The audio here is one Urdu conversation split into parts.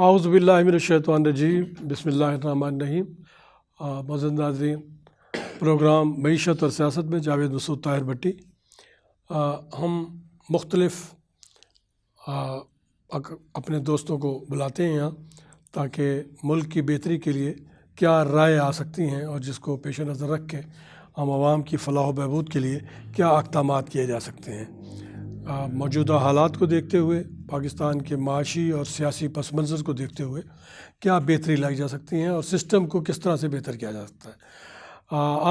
اعوذ باللہ من الشیطان الرجیم بسم اللہ الرحمن الرحیم۔ معزز ناظرین، پروگرام معیشت اور سیاست میں جاوید مسعود طاہر بٹی۔ ہم مختلف اپنے دوستوں کو بلاتے ہیں یہاں تاکہ ملک کی بہتری کے لیے کیا رائے آ سکتی ہیں اور جس کو پیش نظر رکھ کے ہم عوام کی فلاح و بہبود کے لیے کیا اقدامات کیے جا سکتے ہیں۔ موجودہ حالات کو دیکھتے ہوئے، پاکستان کے معاشی اور سیاسی پس منظر کو دیکھتے ہوئے کیا بہتری لائی جا سکتی ہیں اور سسٹم کو کس طرح سے بہتر کیا جا سکتا ہے۔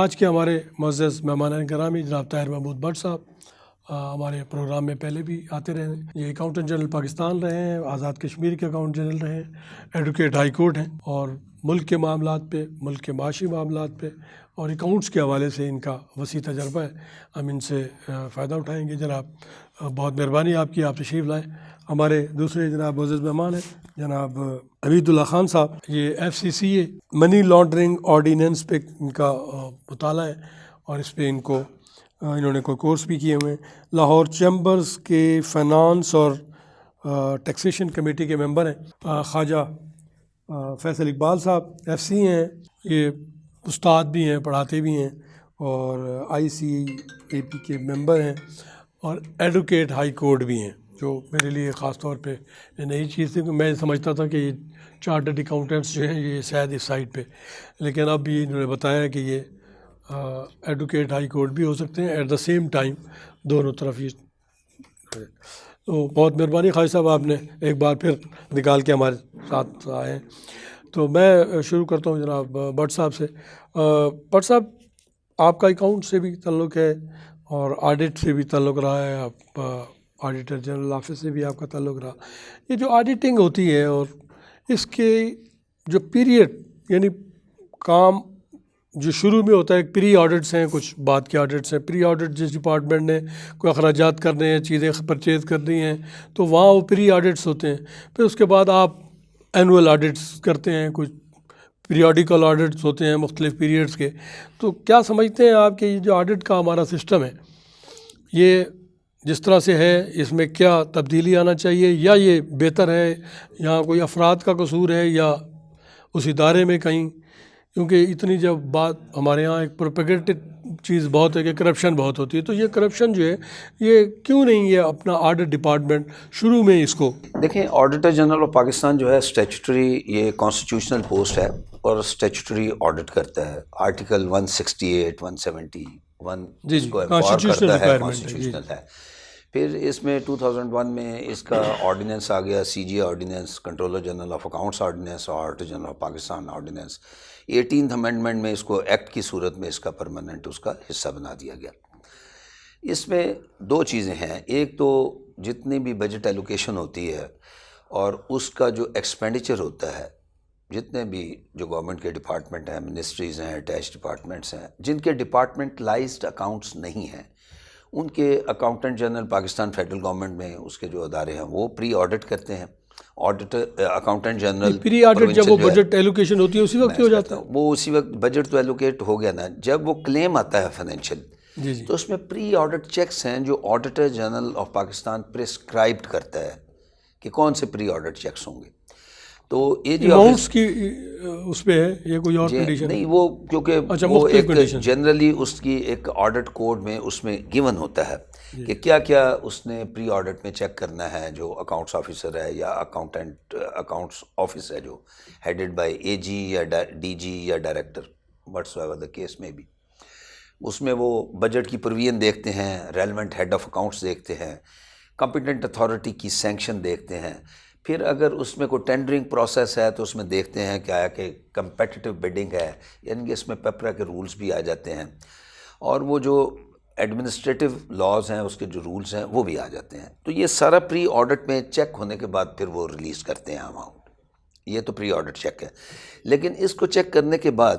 آج کے ہمارے معزز مہمان گرامی جناب طاہر محمود بٹ صاحب ہمارے پروگرام میں پہلے بھی آتے رہے ہیں۔ یہ اکاؤنٹنٹ جنرل پاکستان رہے ہیں، آزاد کشمیر کے اکاؤنٹ جنرل رہے ہیں، ایڈوکیٹ ہائی کورٹ ہیں، اور ملک کے معاملات پہ، ملک کے معاشی معاملات پہ اور اکاؤنٹس کے حوالے سے ان کا وسیع تجربہ ہے۔ ہم ان سے فائدہ اٹھائیں گے۔ جناب بہت مہربانی آپ کی، آپ تشریف لائیں۔ ہمارے دوسرے جناب معزز مہمان ہیں جناب عبید اللہ خان صاحب۔ یہ FCCA منی لانڈرنگ آرڈیننس پہ ان کا مطالعہ ہے اور اس پہ انہوں نے کوئی کورس بھی کیے ہوئے ہیں۔ لاہور چیمبرز کے فائنانس اور ٹیکسیشن کمیٹی کے ممبر ہیں۔ خواجہ فیصل اقبال صاحب FC ہیں، یہ استاد بھی ہیں، پڑھاتے بھی ہیں، اور ICAP کے ممبر ہیں، اور ایڈوکیٹ ہائی کورٹ بھی ہیں، جو میرے لیے خاص طور پہ نئی چیز تھی کہ میں سمجھتا تھا کہ یہ چارٹرڈ اکاؤنٹنٹس جو ہیں یہ شاید اس سائٹ پہ، لیکن اب یہ انہوں نے بتایا کہ یہ ایڈوکیٹ ہائی کورٹ بھی ہو سکتے ہیں ایٹ دا سیم ٹائم، دونوں طرف۔ یہ تو بہت مہربانی خواجہ صاحب، آپ نے ایک بار پھر نکال کے ہمارے ساتھ آئے ہیں۔ تو میں شروع کرتا ہوں جناب بٹ صاحب سے۔ بٹ صاحب، آپ کا اکاؤنٹ سے بھی تعلق ہے اور آڈٹ سے بھی تعلق رہا ہے، آپ آڈیٹر جنرل آفس سے بھی آپ کا تعلق رہا۔ یہ جو آڈیٹنگ ہوتی ہے اور اس کے جو پیریڈ، یعنی کام جو شروع میں ہوتا ہے، ایک پری آڈٹس ہیں، کچھ بعد کے آڈٹس ہیں۔ پری آڈٹ جس ڈپارٹمنٹ نے کوئی اخراجات کرنے ہیں، چیزیں پرچیز کرنی ہیں، تو وہاں وہ پری آڈٹس ہوتے ہیں۔ پھر اس کے بعد آپ اینول آڈٹس کرتے ہیں، کچھ پیریوڈیکل آڈٹس ہوتے ہیں مختلف پیریڈس کے۔ تو کیا سمجھتے ہیں آپ کہ یہ جو آڈٹ کا ہمارا سسٹم ہے، یہ جس طرح سے ہے، اس میں کیا تبدیلی آنا چاہیے، یا یہ بہتر ہے، یہاں کوئی افراد کا قصور ہے یا اس ادارے میں کہیں؟ کیونکہ اتنی جب بات ہمارے ہاں ایک پروپیگیٹڈ چیز بہت ہے کہ کرپشن بہت ہوتی ہے، تو یہ کرپشن جو ہے یہ کیوں نہیں یہ اپنا آڈٹ ڈپارٹمنٹ شروع میں اس کو؟ دیکھیں، آڈیٹر جنرل آف پاکستان جو ہے اسٹیچوٹری، یہ کانسٹیٹیوشنل پوسٹ ہے اور اسٹیچوٹری آڈٹ کرتا ہے۔ آرٹیکل 168 171 اس کو امپاور کرتا ہے، کانسٹیٹیوشنل ہے۔ پھر اس میں 2001 میں اس کا آرڈیننس آ گیا، CGA ordinance, controller general of accounts ordinance, اور auditor general of Pakistan ordinance. 18th amendment میں اس کو ایکٹ کی صورت میں اس کا پرماننٹ اس کا حصہ بنا دیا گیا۔ اس میں دو چیزیں ہیں، ایک تو جتنی بھی بجٹ ایلوکیشن ہوتی ہے اور اس کا جو ایکسپینڈیچر ہوتا ہے، جتنے بھی جو گورنمنٹ کے ڈپارٹمنٹ ہیں، منسٹریز ہیں، اٹیچ ڈپارٹمنٹس ہیں، جن کے ڈپارٹمنٹلائزڈ اکاؤنٹس نہیں ہیں، ان کے accountant general Pakistan federal government میں اس کے جو ادارے ہیں وہ پری آڈٹ کرتے ہیں۔ آڈیٹر اکاؤنٹنٹ جنرل پری آڈٹ جب وہ بجٹ ایلوکیشن ہوتی ہے اسی وقت ہو جاتا ہے؟ وہ اسی وقت بجٹ تو ایلوکیٹ ہو گیا نا، جب وہ کلیم آتا ہے فائنینشیل، تو اس میں پری آڈٹ چیکس ہیں جو auditor general of Pakistan prescribed کرتا ہے کہ کون سے پری آڈٹ چیکس ہوں گے۔ تو یہ جو اماؤنٹس کی اس پہ ہے، یہ کوئی اور کنڈیشن نہیں، وہ کیونکہ وہ ایک جنرلی اس کی ایک آڈٹ کوڈ میں اس میں گیون ہوتا ہے کہ کیا کیا اس نے پری آڈٹ میں چیک کرنا ہے، جو اکاؤنٹس آفیسر ہے یا اکاؤنٹس آفس ہے جو ہیڈڈ بائی AG یا DG یا director, what's ever the case میں بھی، اس میں وہ بجٹ کی پروویژن دیکھتے ہیں، ریلیونٹ ہیڈ آف اکاؤنٹس دیکھتے ہیں، کمپیٹنٹ اتھارٹی کی سینکشن دیکھتے ہیں۔ پھر اگر اس میں کوئی ٹینڈرنگ پروسیس ہے تو اس میں دیکھتے ہیں کہ آیا کہ کمپیٹیٹیو بڈنگ ہے، یعنی کہ اس میں پیپرا کے رولز بھی آ جاتے ہیں، اور وہ جو ایڈمنسٹریٹو لاز ہیں، اس کے جو رولز ہیں وہ بھی آ جاتے ہیں۔ تو یہ سارا پری آڈٹ میں چیک ہونے کے بعد پھر وہ ریلیز کرتے ہیں اماؤنٹ۔ یہ تو پری آڈٹ چیک ہے، لیکن اس کو چیک کرنے کے بعد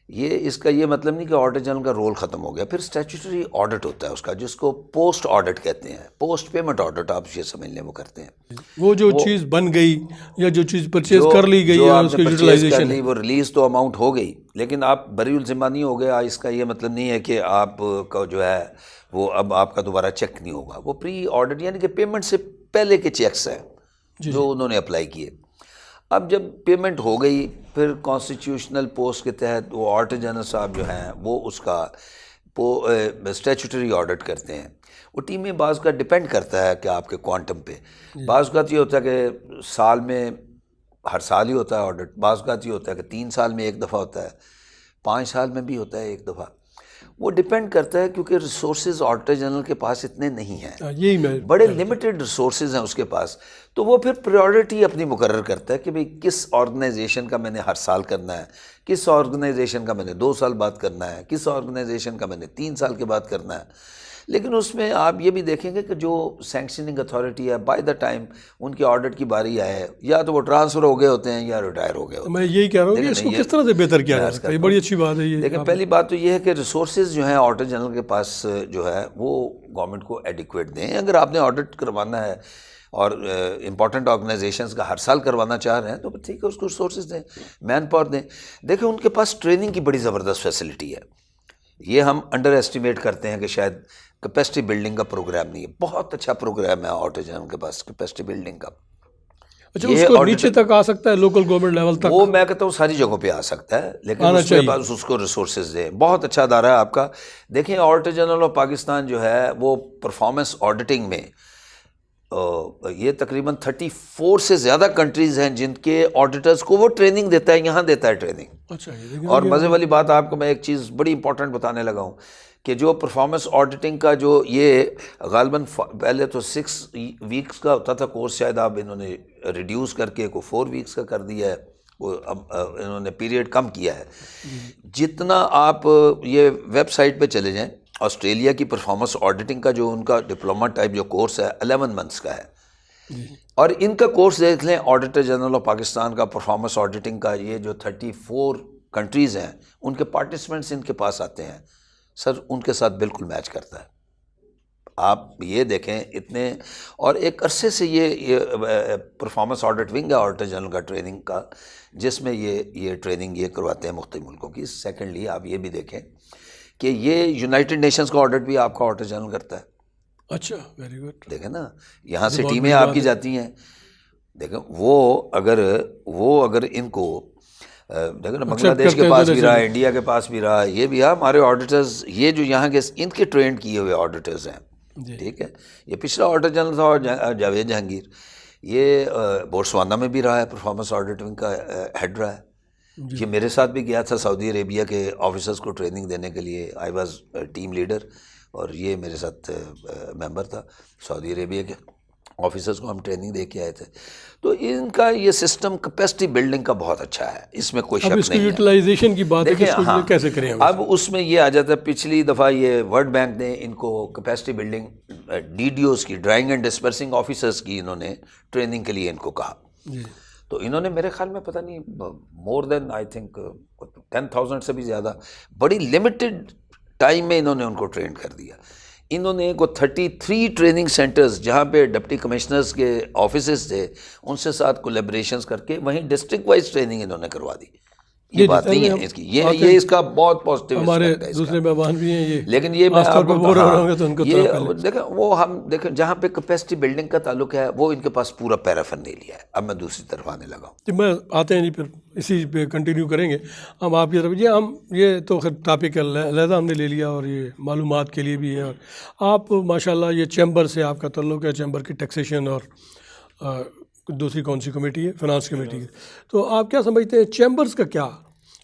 اس کا یہ مطلب نہیں کہ آڈیٹر جنرل کا رول ختم ہو گیا۔ پھر اسٹیچوٹری آڈٹ ہوتا ہے اس کا، جس کو پوسٹ آڈٹ کہتے ہیں، پوسٹ پیمنٹ آڈٹ آپ یہ سمجھ لیں وہ کرتے ہیں۔ وہ جو چیز بن گئی یا جو چیز پرچیز کر لی گئی ہے، اس کی یوٹیلائزیشن، وہ ریلیز تو اماؤنٹ ہو گئی، لیکن آپ بری الذمہ نہیں ہو گیا۔ اس کا یہ مطلب نہیں ہے کہ آپ کا جو ہے وہ اب آپ کا دوبارہ چیک نہیں ہوگا۔ وہ پری آڈٹ یعنی کہ پیمنٹ سے پہلے کے چیکس ہیں جو انہوں نے اپلائی کیے۔ اب جب پیمنٹ ہو گئی پھر کانسٹیٹیوشنل پوسٹ کے تحت وہ آڈیٹر جنرل صاحب جو ہیں وہ اس کا اسٹیچوٹری آڈٹ کرتے ہیں. وہ ٹیمیں بعض کا ڈپینڈ کرتا ہے کہ آپ کے کوانٹم پہ. بعض کا یہ ہوتا ہے کہ سال میں ہر سال ہی ہوتا ہے آڈٹ، بعض کا یہ ہوتا ہے کہ 3 سال میں ایک دفعہ ہوتا ہے، 5 سال میں بھی ہوتا ہے ایک دفعہ. وہ ڈپینڈ کرتا ہے کیونکہ ریسورسز آڈیٹر جنرل کے پاس اتنے نہیں ہیں، یہی میں بڑے لمیٹڈ ریسورسز ہیں اس کے پاس. تو وہ پھر پریورٹی اپنی مقرر کرتا ہے کہ بھئی کس آرگنائزیشن کا میں نے ہر سال کرنا ہے، کس آرگنائزیشن کا میں نے 2 سال بعد کرنا ہے، کس آرگنائزیشن کا میں نے 3 سال کے بعد کرنا ہے. لیکن اس میں آپ یہ بھی دیکھیں گے کہ جو سینکشننگ اتھارٹی ہے بائی دا ٹائم ان کی آڈٹ کی باری آئے یا تو وہ ٹرانسفر ہو گئے ہوتے ہیں یا ریٹائر ہو گئے ہوتے ہیں. میں یہی کہہ رہا ہوں کہ اس کو کس طرح سے بہتر کیا جا سکتا ہے. یہ بڑی اچھی بات ہے. یہ دیکھیں پہلی بات تو یہ ہے کہ ریسورسز جو ہیں آڈیٹر جنرل کے پاس جو ہے وہ گورنمنٹ کو ایڈیکویٹ دیں. اگر آپ نے آڈٹ کروانا ہے اور امپورٹنٹ آرگنائزیشنز کا ہر سال کروانا چاہ رہے ہیں تو ٹھیک ہے، اس کو ریسورسز دیں، مین پاور دیں. دیکھیں ان کے پاس ٹریننگ کی بڑی زبردست فیسلٹی ہے. یہ ہم انڈر ایسٹیمیٹ کرتے ہیں کہ شاید کیپیسٹی بلڈنگ کا پروگرام نہیں ہے. بہت اچھا پروگرام ہے آڈیٹر جنرل کے پاس کیپیسٹی بلڈنگ کا. اچھا اس کو نیچے تک آ سکتا ہے لوکل گورنمنٹ لیول تک؟ وہ میں کہتا ہوں ساری جگہوں پہ آ سکتا ہے، لیکن اس کے پاس اس کو ریسورسز دیں. بہت اچھا ادارہ ہے آپ کا. دیکھیں آڈیٹر جنرل آف پاکستان جو ہے وہ پرفارمنس آڈیٹنگ میں یہ تقریباً 34 سے زیادہ کنٹریز ہیں جن کے آڈیٹرز کو وہ ٹریننگ دیتا ہے، یہاں دیتا ہے ٹریننگ. اچھا. اور مزے والی بات آپ کو میں ایک چیز بڑی امپورٹنٹ بتانے لگا ہوں کہ جو پرفارمنس آڈیٹنگ کا جو یہ غالباً پہلے تو 6 ویکس کا ہوتا تھا کورس، شاید اب انہوں نے ریڈیوس کر کے کو 4 ویکس کا کر دیا ہے. وہ اب انہوں نے پیریڈ کم کیا ہے. جتنا آپ یہ ویب سائٹ پہ چلے جائیں، آسٹریلیا کی پرفارمنس آڈیٹنگ کا جو ان کا ڈپلوما ٹائپ جو کورس ہے 11 منتھس کا ہے، اور ان کا کورس دیکھ لیں آڈیٹر جنرل آف پاکستان کا پرفارمنس آڈیٹنگ کا. یہ جو 34 کنٹریز ہیں ان کے پارٹیسپینٹس ان کے پاس آتے ہیں سر، ان کے ساتھ بالکل میچ کرتا ہے. آپ یہ دیکھیں اتنے، اور ایک عرصے سے یہ پرفارمنس آڈٹ ونگ ہے آڈیٹر جنرل کا ٹریننگ کا، جس میں یہ ٹریننگ یہ کرواتے ہیں مختلف ملکوں کی. سیکنڈلی آپ یہ بھی دیکھیں کہ یہ یونائٹڈ نیشنز کا آڈٹ بھی آپ کا آڈیٹر جنرل کرتا ہے. اچھا ویری گڈ. دیکھیں نا یہاں سے ٹیمیں آپ کی جاتی ہیں. دیکھیں وہ اگر ان کو دیکھیں نا بنگلہ دیش کے پاس بھی رہا ہے، انڈیا کے پاس بھی رہا ہے، یہ بھی ہمارے آڈیٹرز یہ جو یہاں کے ان کے ٹرینڈ کیے ہوئے آڈیٹرز ہیں. ٹھیک ہے. یہ پچھلا آڈیٹر جنرل تھا جاوید جہانگیر، یہ بوٹسوانا میں بھی رہا ہے، پرفارمنس آڈیٹنگ کا ہیڈ رہا ہے. یہ میرے ساتھ بھی گیا تھا سعودی عربیہ کے آفیسرز کو ٹریننگ دینے کے لیے. آئی واز ٹیم لیڈر اور یہ میرے ساتھ ممبر تھا. سعودی عربیہ کے آفیسرز کو ہم ٹریننگ دے کے آئے تھے. تو ان کا یہ سسٹم کیپیسٹی بلڈنگ کا بہت اچھا ہے، اس میں کوئی شک نہیں ہے. اب اس کی یوٹیلائزیشن کی بات ہے کہ اس کو کیسے کریں ہم؟ اب اس میں یہ آ جاتا ہے، پچھلی دفعہ یہ ورلڈ بینک نے ان کو capacity building D D Os کی، ڈرائنگ اینڈ ڈسپرسنگ آفیسرز کی، انہوں نے ٹریننگ کے لیے ان کو کہا. تو انہوں نے میرے خیال میں پتہ نہیں مور دین آئی تھنک 10,000 سے بھی زیادہ بڑی لمیٹڈ ٹائم میں انہوں نے ان کو ٹرین کر دیا. انہوں نے کو 33 ٹریننگ سینٹرز جہاں پہ ڈپٹی کمشنرز کے آفیسز تھے ان سے ساتھ کولیبریشنز کر کے وہیں ڈسٹرکٹ وائز ٹریننگ انہوں نے کروا دی. یہ بات نہیں ہے اس کی، یہ اس کا بہت پازیٹیو ہمارے دوسرے مہمان بھی ہیں یہ، لیکن یہ میں آپ کو یہ دیکھیں وہ ہم دیکھیں جہاں پہ کیپیسٹی بلڈنگ کا تعلق ہے وہ ان کے پاس پورا پیرافن نہیں لیا ہے. اب میں دوسری طرف آنے لگا ہوں. میں آتے ہیں جی، پھر اسی پہ کنٹینیو کریں گے ہم آپ کی طرف. ہم یہ تو خیر ٹاپک علیحدہ ہم نے لے لیا اور یہ معلومات کے لیے بھی ہے. اور آپ ماشاء اللہ یہ چیمبر سے آپ کا تعلق ہے، چیمبر کی ٹیکسیشن اور دوسری کون سی کمیٹی ہے، فنانس کمیٹی. تو آپ کیا سمجھتے ہیں چیمبرز کا کیا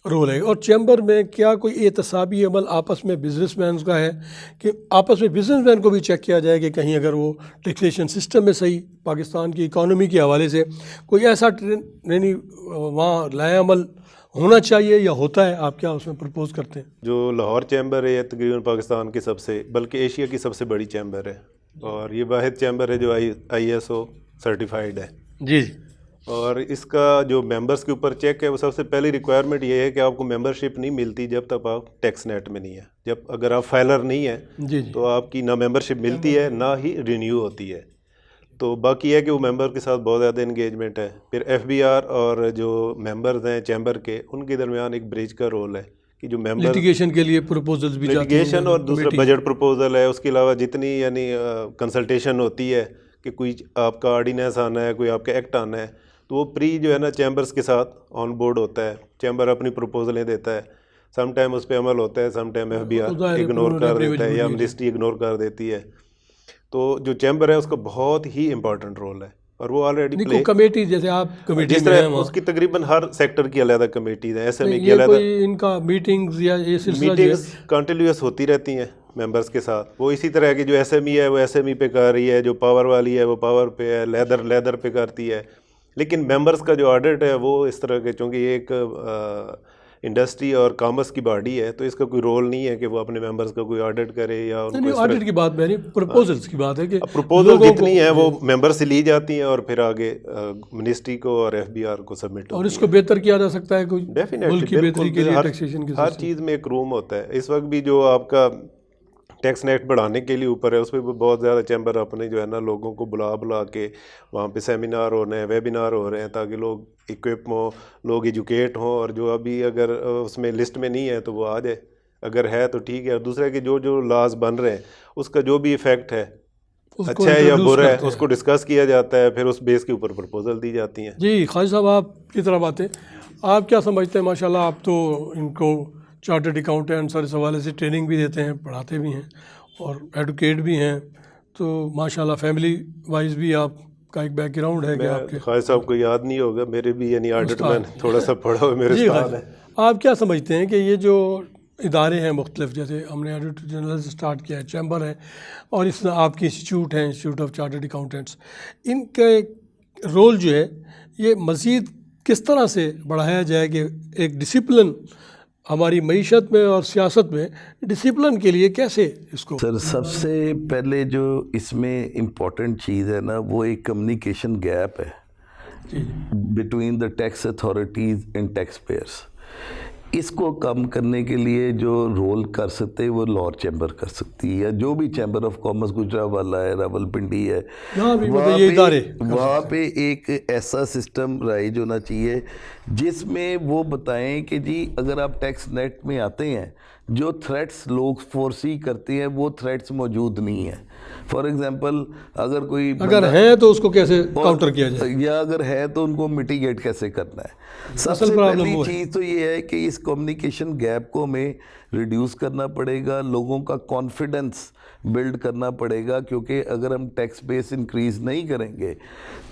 رول ہے، اور چیمبر میں کیا کوئی احتسابی عمل آپس میں بزنس مینز کا ہے کہ آپس میں بزنس مین کو بھی چیک کیا جائے کہ کہیں اگر وہ ٹیکسیشن سسٹم میں صحیح پاکستان کی اکانومی کے حوالے سے کوئی ایسا یعنی وہاں لائے عمل ہونا چاہیے یا ہوتا ہے؟ آپ کیا اس میں پرپوز کرتے ہیں؟ جو لاہور چیمبر ہے یہ تقریباً پاکستان کی سب سے بلکہ ایشیا کی سب سے بڑی چیمبر ہے، اور یہ واحد چیمبر ہے جو ISO سرٹیفائڈ ہے. جی. اور اس کا جو ممبرس کے اوپر چیک ہے وہ سب سے پہلی ریکوائرمنٹ یہ ہے کہ آپ کو ممبرشپ نہیں ملتی جب تک آپ ٹیکس نیٹ میں نہیں ہے. اگر آپ فائلر نہیں ہیں تو آپ کی نہ ممبرشپ ملتی ہے نہ ہی رینیو ہوتی ہے. تو باقی ہے کہ وہ ممبر کے ساتھ بہت زیادہ انگیجمنٹ ہے. پھر FBR اور جو ممبرز ہیں چیمبر کے ان کے درمیان ایک برج کا رول ہے کہ جو ممبر لیٹیگیشن کے لیے پروپوزلز بھی جاتی ہیں، لیٹیگیشن اور دوسرا بجٹ پروپوزل ہے. اس کے علاوہ جتنی یعنی کنسلٹیشن ہوتی ہے کہ کوئی آپ کا آرڈیننس آنا ہے، کوئی آپ کا ایکٹ آنا ہے، تو تو وہ پری جو ہے نا چیمبرز کے ساتھ آن بورڈ ہوتا ہے, چیمبر اپنی پروپوزلیں دیتا ہے, سم ٹائم اس پہ عمل ہوتا ہے, some time F B R ignore کر دیتا ہے یا منسٹری اگنور کر دیتی ہے. تو جو چیمبر ہے اس کا بہت ہی امپورٹنٹ رول ہے, اور وہ آلریڈی پلے کمیٹی, جیسے آپ کمیٹی جس طرح اس کی تقریباً ہر سیکٹر کی علیحدہ کمیٹیز ہیں, ایس ایم ای کی علیحدہ, ان کا میٹنگز یا یہ سلسلہ میٹنگز کنٹینیوس ہوتی رہتی ہیں ممبرس کے ساتھ. وہ اسی طرح کی جو ایس ایم ای ہے وہ ایس ایم ای پہ کر رہی ہے, جو پاور والی ہے وہ پاور پہ ہے, لیدر پہ کرتی ہے. لیکن ممبرس کا جو آڈٹ ہے وہ اس طرح کے, چونکہ یہ ایک انڈسٹری اور کامرس کی باڈی ہے, تو اس کا کوئی رول نہیں ہے کہ وہ اپنے ممبرس کا کوئی آڈٹ کرے یا ان کو. آڈٹ کی بات میں نہیں, پروپوزلز کی بات ہے کہ پروپوزل جتنی ہیں وہ ممبر سے لی جاتی ہیں اور پھر آگے منسٹری کو اور ایف بی آر کو سبمٹ ہوتی ہیں. اور اس کو بہتر کیا جا سکتا ہے کوئی ملک کی بہتری کے لیے ٹیکسیشن کے ہر چیز میں ایک روم ہوتا ہے. اس وقت بھی جو آپ کا ٹیکس نیٹ بڑھانے کے لیے اوپر ہے, اس پہ بھی بہت زیادہ چیمبر اپنے جو ہے نا لوگوں کو بلا کے وہاں پہ سیمینار ہو رہے ہیں, ویبینار ہو رہے ہیں, تاکہ لوگ اکوپ ہوں, لوگ ایجوکیٹ ہوں, اور جو ابھی اگر اس میں لسٹ میں نہیں ہے تو وہ آ جائے, اگر ہے تو ٹھیک ہے. اور دوسرا کہ جو لاز بن رہے ہیں اس کا جو بھی ایفیکٹ ہے, اچھا ہے یا برا ہے, اس کو ڈسکس کیا جاتا ہے, پھر اس بیس کے اوپر پرپوزل دی جاتی ہیں. جی خالد صاحب, آپ کی طرف آتے ہیں, آپ کیا سمجھتے ہیں؟ ماشاء اللہ آپ تو ان کو چارٹرڈ اکاؤنٹنٹس اور اس حوالے سے ٹریننگ بھی دیتے ہیں, پڑھاتے بھی ہیں اور ایڈوکیٹ بھی ہیں, تو ماشاء اللہ فیملی وائز بھی آپ کا ایک بیک گراؤنڈ ہے کہ آپ کے. خالد صاحب کو یاد نہیں ہوگا, میرے بھی یعنی آڈٹ میں تھوڑا سا پڑھا ہوا میرے استاد ہے. آپ کیا سمجھتے ہیں کہ یہ جو ادارے ہیں مختلف, جیسے ہم نے آڈیٹر جنرل سے اسٹارٹ کیا ہے, چیمبر ہے, اور اس میں آپ کی انسٹیٹیوٹ ہے, انسٹیٹیوٹ آف چارٹرڈ اکاؤنٹنٹس, ان کا رول جو ہے یہ مزید کس طرح سے بڑھایا جائے کہ ایک ڈسپلن ہماری معیشت میں اور سیاست میں ڈسپلن کے لیے کیسے اس کو؟ سر سب سے پہلے جو اس میں امپورٹنٹ چیز ہے نا, وہ ایک کمیونیکیشن گیپ ہے between the tax authorities and tax payers. اس کو کم کرنے کے لیے جو رول کر سکتے وہ لاہور چیمبر کر سکتی ہے, یا جو بھی چیمبر آف کامرس گجرانوالہ ہے, راولپنڈی ہے, وہاں پہ ایک ایسا سسٹم رائج ہونا چاہیے جس میں وہ بتائیں کہ جی اگر آپ ٹیکس نیٹ میں آتے ہیں, جو تھریٹس لوگ فورسی کرتے ہیں وہ تھریٹس موجود نہیں ہیں. فار ایگزامپل اگر ہے تو اس کو کیسے کاؤنٹر کیا جائے, یا اگر ہے تو ان کو میٹیگیٹ کیسے کرنا ہے. سب سے پہلی چیز تو یہ ہے کہ اس کمیونیکیشن گیپ کو ہمیں ریڈیوس کرنا پڑے گا, لوگوں کا کانفیڈنس بلڈ کرنا پڑے گا, کیونکہ اگر ہم ٹیکس بیس انکریز نہیں کریں گے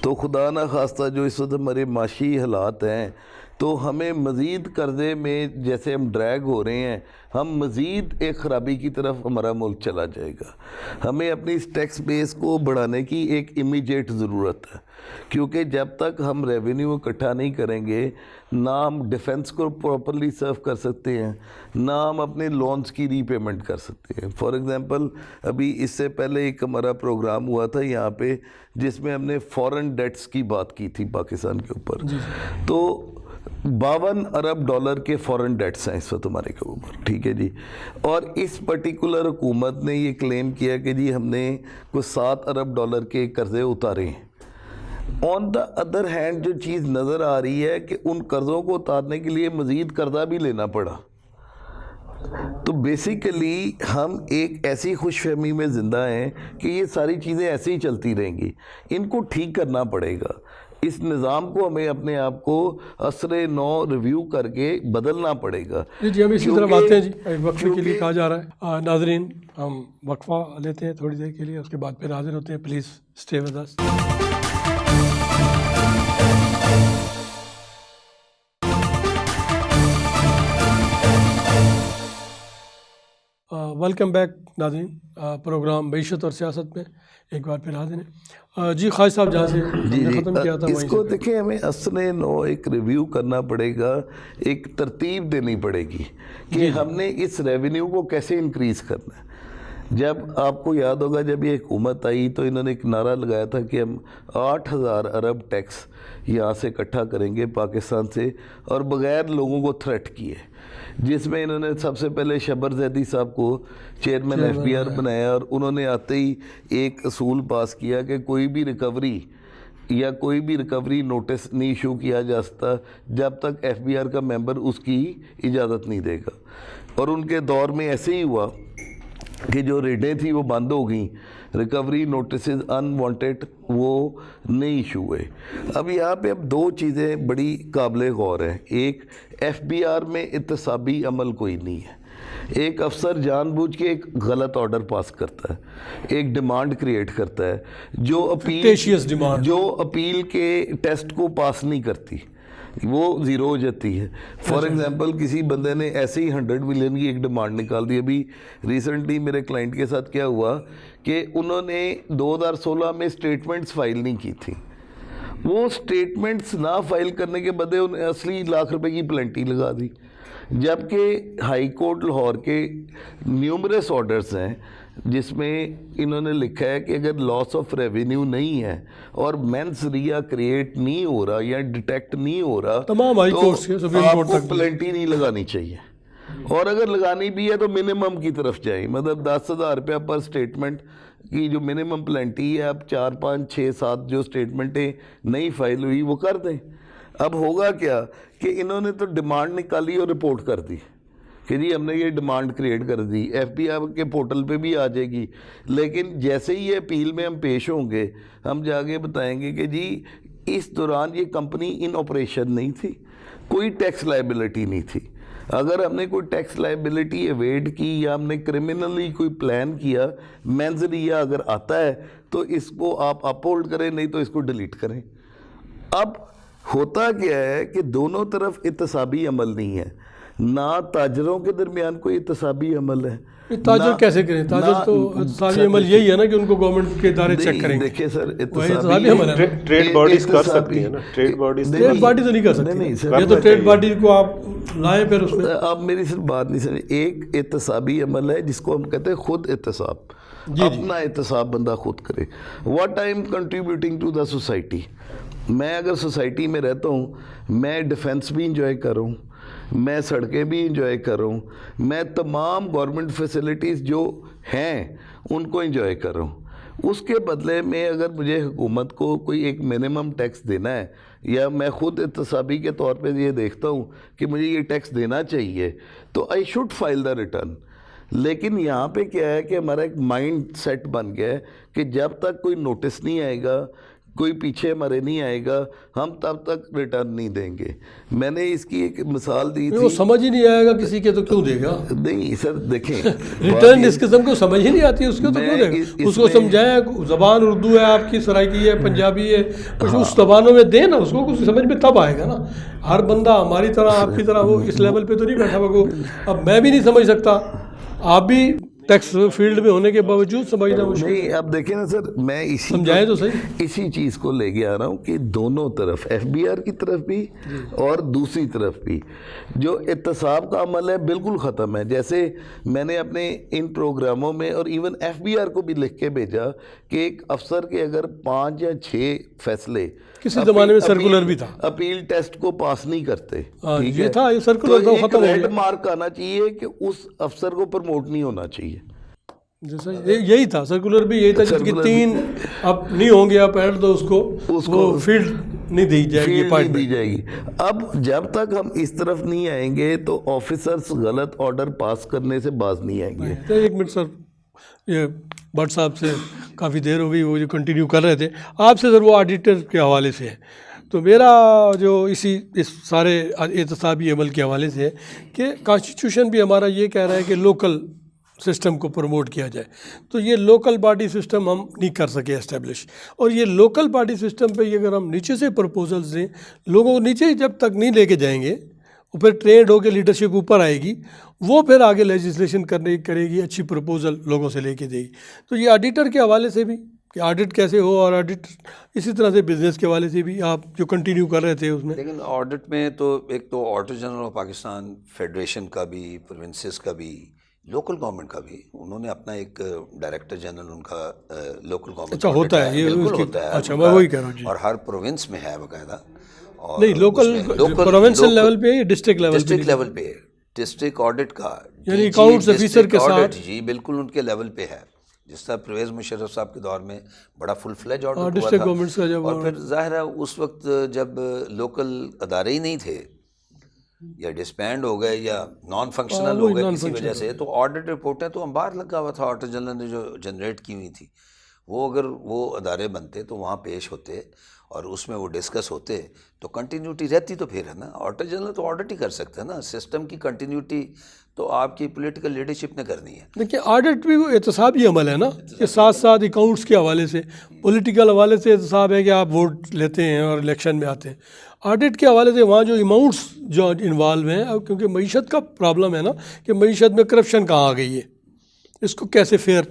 تو خدا نہ خواستہ جو اس وقت ہمارے معاشی حالات ہیں, تو ہمیں مزید قرضے میں جیسے ہم ڈریگ ہو رہے ہیں, ہم مزید ایک خرابی کی طرف ہمارا ملک چلا جائے گا. ہمیں اپنی اس ٹیکس بیس کو بڑھانے کی ایک امیجیٹ ضرورت ہے, کیونکہ جب تک ہم ریونیو اکٹھا نہیں کریں گے, نہ ہم ڈیفنس کو پراپرلی سرو کر سکتے ہیں, نہ ہم اپنے لونز کی ری پیمنٹ کر سکتے ہیں. فار ایگزامپل ابھی اس سے پہلے ایک ہمارا پروگرام ہوا تھا یہاں پہ, جس میں ہم نے فورن ڈیٹس کی بات کی تھی پاکستان کے اوپر. تو 52 ارب ڈالر کے فورن ڈیٹس ہیں اس وقت ہمارے کے اوپر, ٹھیک ہے جی. اور اس پرٹیکولر حکومت نے یہ کلیم کیا کہ جی ہم نے کوئی 7 ارب ڈالر کے قرضے اتارے ہیں. آن دا ادر ہینڈ جو چیز نظر آ رہی ہے کہ ان قرضوں کو اتارنے کے لیے مزید قرضہ بھی لینا پڑا. تو بیسیکلی ہم ایک ایسی خوش فہمی میں زندہ ہیں کہ یہ ساری چیزیں ایسے ہی چلتی رہیں گی. ان کو ٹھیک کرنا پڑے گا. اس نظام کو ہمیں اپنے آپ کو عصر نو ریویو کر کے بدلنا پڑے گا. جی ہم اسی طرح آتے ہیں جی, وقفے کے لیے کہا جا رہا ہے. ناظرین ہم وقفہ لیتے ہیں تھوڑی دیر کے لیے, اس کے بعد پھر حاضر ہوتے ہیں. Please stay with us. Welcome back ناظرین, پروگرام معیشت اور سیاست میں ایک بار پھر حاضر ہیں. جی خالد صاحب جہاں سے ختم کیا تھا, اس کو دیکھیں ہمیں عصر نو ایک ریویو کرنا پڑے گا, ایک ترتیب دینی پڑے گی کہ ہم نے اس ریونیو کو کیسے انکریز کرنا ہے. جب آپ کو یاد ہوگا جب یہ حکومت آئی تو انہوں نے ایک نعرہ لگایا تھا کہ ہم 8000 ارب ٹیکس یہاں سے اکٹھا کریں گے پاکستان سے, اور بغیر لوگوں کو تھریٹ کیے, جس میں انہوں نے سب سے پہلے شبر زیدی صاحب کو چیئرمین ایف بی آر بنایا, اور انہوں نے آتے ہی ایک اصول پاس کیا کہ کوئی بھی ریکوری نوٹس نہیں ایشو کیا جا سکتا جب تک ایف بی آر کا ممبر اس کی اجازت نہیں دے گا. اور ان کے دور میں ایسے ہی ہوا کہ جو ریڈیں تھی وہ بند ہو گئیں, ریکوری نوٹسز انوانٹیڈ وہ نہیں ایشو ہوئے. اب یہاں پہ اب دو چیزیں بڑی قابل غور ہیں. ایک, ایف بی آر میں احتسابی عمل کوئی نہیں ہے. ایک افسر جان بوجھ کے ایک غلط آرڈر پاس کرتا ہے, ایک ڈیمانڈ کریٹ کرتا ہے جو اپیل کے ٹیسٹ کو پاس نہیں کرتی, وہ زیرو ہو جاتی ہے. فار ایگزامپل کسی بندے نے ایسے ہی 100 ملین کی ایک ڈیمانڈ نکال دی. ابھی ریسنٹلی میرے کلائنٹ کے ساتھ کیا ہوا کہ انہوں نے 2016 میں اسٹیٹمنٹس فائل نہیں کی تھی. وہ اسٹیٹمنٹس نہ فائل کرنے کے بدلے انہیں اصلی ₹1,00,000 کی پلنٹی لگا دی, جبکہ ہائی کورٹ لاہور کے نیومرس آرڈرز ہیں جس میں انہوں نے لکھا ہے کہ اگر لاس آف ریونیو نہیں ہے اور مینس ریا کریٹ نہیں ہو رہا یا ڈیٹیکٹ نہیں ہو رہا تمام ہائی کورٹس کے سپریم آپ کورٹ کو تک پلنٹی نہیں لگانی چاہیے, اور اگر لگانی بھی ہے تو منیمم کی طرف جائیں. مطلب ₹10,000 پر اسٹیٹمنٹ کی جو منیمم پلنٹی ہے, اب 4 5 6 7 جو اسٹیٹمنٹیں نہیں فائل ہوئی وہ کر دیں. اب ہوگا کیا کہ انہوں نے تو ڈیمانڈ نکالی اور رپورٹ کر دی کہ جی ہم نے یہ ڈیمانڈ کریٹ کر دی, ایف بی آر کے پورٹل پہ بھی آ جائے گی. لیکن جیسے ہی یہ اپیل میں ہم پیش ہوں گے, ہم جا کے بتائیں گے کہ جی اس دوران یہ کمپنی ان آپریشن نہیں تھی, کوئی ٹیکس لائبلٹی نہیں تھی. اگر ہم نے کوئی ٹیکس لائبلٹی ایویڈ کی یا ہم نے کرمنلی کوئی پلان کیا, مینزریا اگر آتا ہے تو اس کو آپ اپ ہولڈ کریں, نہیں تو اس کو ڈیلیٹ کریں. اب ہوتا کیا ہے کہ دونوں طرف احتسابی عمل نہیں ہے, نہ تاجروں کے درمیان کوئی احتسابی عمل ہے. تاجر کیسے کریں؟ تاجر تو احتسابی عمل یہی ہے نا کہ ان کو گورنمنٹ کے ادارے چیک کریں. دیکھیں سر, احتسابی عمل ہے, ٹریڈ باڈیز کر سکتی ہیں نا, ٹریڈ باڈیز تو نہیں کر سکتی. یہ تو ٹریڈ باڈی کو آپ لائیں پھر اس میں. آپ میری صرف بات نہیں سمجھے. ایک احتسابی عمل ہے جس کو ہم کہتے ہیں خود احتساب, اپنا احتساب بندہ خود کرے. What I am contributing to the society. میں اگر سوسائٹی میں رہتا ہوں, میں ڈیفنس بھی انجوائے کر رہا ہوں, میں سڑکیں بھی انجوائے کر رہا ہوں, میں تمام گورنمنٹ فیسلٹیز جو ہیں ان کو انجوائے کر رہا ہوں. اس کے بدلے میں اگر مجھے حکومت کو کوئی ایک منیمم ٹیکس دینا ہے, یا میں خود احتسابی کے طور پہ یہ دیکھتا ہوں کہ مجھے یہ ٹیکس دینا چاہیے, تو I should file the return. لیکن یہاں پہ کیا ہے کہ ہمارا ایک مائنڈ سیٹ بن گیا ہے کہ جب تک کوئی نوٹس نہیں آئے گا, کوئی پیچھے ہمارے نہیں آئے گا, ہم تب تک ریٹرن نہیں دیں گے. میں نے اس کی ایک مثال دی تھی. وہ سمجھ ہی نہیں آئے گا کسی کے تو کیوں دے گا؟ نہیں سر دیکھیں, ریٹرن اس قسم کو سمجھ ہی نہیں آتی, اس کو تو کیوں دے گا؟ اس کو سمجھائیں, زبان اردو ہے آپ کی, سرائکی ہے, پنجابی ہے, اس زبانوں میں دیں نا, اس کو کچھ سمجھ میں تب آئے گا نا. ہر بندہ ہماری طرح آپ کی طرح وہ اس لیول پہ تو نہیں بیٹھا ہوا. اب میں بھی نہیں سمجھ سکتا, آپ بھی ٹیکس فیلڈ میں ہونے کے باوجود سمجھنا مشکل. نہیں اب دیکھیں نا سر, میں سمجھائیں تو صحیح, اسی چیز کو لے کے آ رہا ہوں کہ دونوں طرف, ایف بی آر کی طرف بھی اور دوسری طرف بھی, جو احتساب کا عمل ہے بالکل ختم ہے. جیسے میں نے اپنے ان پروگراموں میں اور ایون ایف بی آر کو بھی لکھ کے بھیجا کہ ایک افسر کے اگر 5 یا 6 فیصلے, کسی زمانے میں سرکولر بھی تھا, اپیل ٹیسٹ کو پاس نہیں کرتے, یہ تھا, یہ سرکولر تو ختم ہو ایک گیا. ریڈ مارک آنا چاہیے کہ اس افسر کو پروموٹ نہیں ہونا چاہیے. جیسا یہی تھا, سرکولر بھی یہی تھا, جس کی 3 اب نہیں ہوں گے آپ ایڈ تو اس کو فیلڈ نہیں دی جائے گی, نہیں دی جائے گی. اب جب تک ہم اس طرف نہیں آئیں گے تو آفیسرز غلط آرڈر پاس کرنے سے باز نہیں آئیں گے. 1 منٹ سر, یہ بٹ صاحب سے کافی دیر ہو گئی, وہ جو کنٹینیو کر رہے تھے آپ سے سر, وہ آڈیٹر کے حوالے سے ہے. تو میرا جو اس سارے احتسابی عمل کے حوالے سے ہے کہ کانسٹیٹیوشن بھی ہمارا یہ کہہ رہا ہے کہ لوکل سسٹم کو پروموٹ کیا جائے, تو یہ لوکل باڈی سسٹم ہم نہیں کر سکے اسٹیبلش. اور یہ لوکل باڈی سسٹم پہ اگر ہم نیچے سے پرپوزلز دیں, لوگوں کو نیچے جب تک نہیں لے کے جائیں گے, وہ پھر ٹرینڈ ہو کے لیڈرشپ اوپر آئے گی, وہ پھر آگے لیجسلیشن کرے گی, اچھی پرپوزل لوگوں سے لے کے دے گی. تو یہ آڈیٹر کے حوالے سے بھی کہ آڈٹ کیسے ہو, اور آڈٹ اسی طرح سے بزنس کے حوالے سے بھی آپ جو کنٹینیو کر رہے تھے اس میں. لیکن آڈٹ میں تو ایک تو auditor general of Pakistan, federation کا بھی, پروونسز کا بھی, لوکل گورنمنٹ کا بھی, انہوں نے اپنا ایک ڈائریکٹر جنرل ان کا لوکل گورنمنٹ. اچھا ہوتا ہے, یہ بالکل ہوتا ہے. اچھا میں وہی کہہ رہا ہوں جی. اور ہر پروونس میں ہے باقاعدہ. نہیں لوکل پروونشل لیول پہ ہے, ڈسٹرکٹ لیول ڈسٹرکٹ لیول پہ ہے, ڈسٹرکٹ آڈٹ کا, یعنی اکاؤنٹس آفیسر کے ساتھ. جی بالکل ان کے لیول پہ ہے. جس طرح پرویز مشرف صاحب کے دور میں بڑا فل فلیج آڈٹ ہوا ڈسٹرکٹ گورنمنٹس کا جب, اور پھر ظاہر ہے اس وقت جب لوکل ادارے ہی نہیں تھے, یا ڈسبینڈ ہو گئے یا نان فنکشنل ہو گئے کسی وجہ سے، تو آڈٹ رپورٹیں تو انبار لگا ہوا تھا آڈیٹر جنرل نے جو جنریٹ کی ہوئی تھی، وہ اگر وہ ادارے بنتے تو وہاں پیش ہوتے اور اس میں وہ ڈسکس ہوتے تو کنٹینیوٹی رہتی، تو پھر ہے نا آڈیٹر جنرل تو آڈٹ ہی کر سکتا ہے نا، سسٹم کی کنٹینیوٹی تو آپ کی پولیٹیکل لیڈرشپ نے کرنی ہے۔ دیکھیے آڈٹ بھی احتسابی عمل ہے نا، کہ ساتھ ساتھ اکاؤنٹس کے حوالے سے، پولیٹیکل حوالے سے احتساب ہے کہ آپ ووٹ لیتے ہیں اور الیکشن میں آتے ہیں، آڈٹ کے حوالے سے وہاں جو اماؤنٹس جو انوالو ہیں، کیونکہ معیشت کا پرابلم ہے نا کہ معیشت میں کرپشن کہاں آ گئی ہے، اس کو کیسے فیئر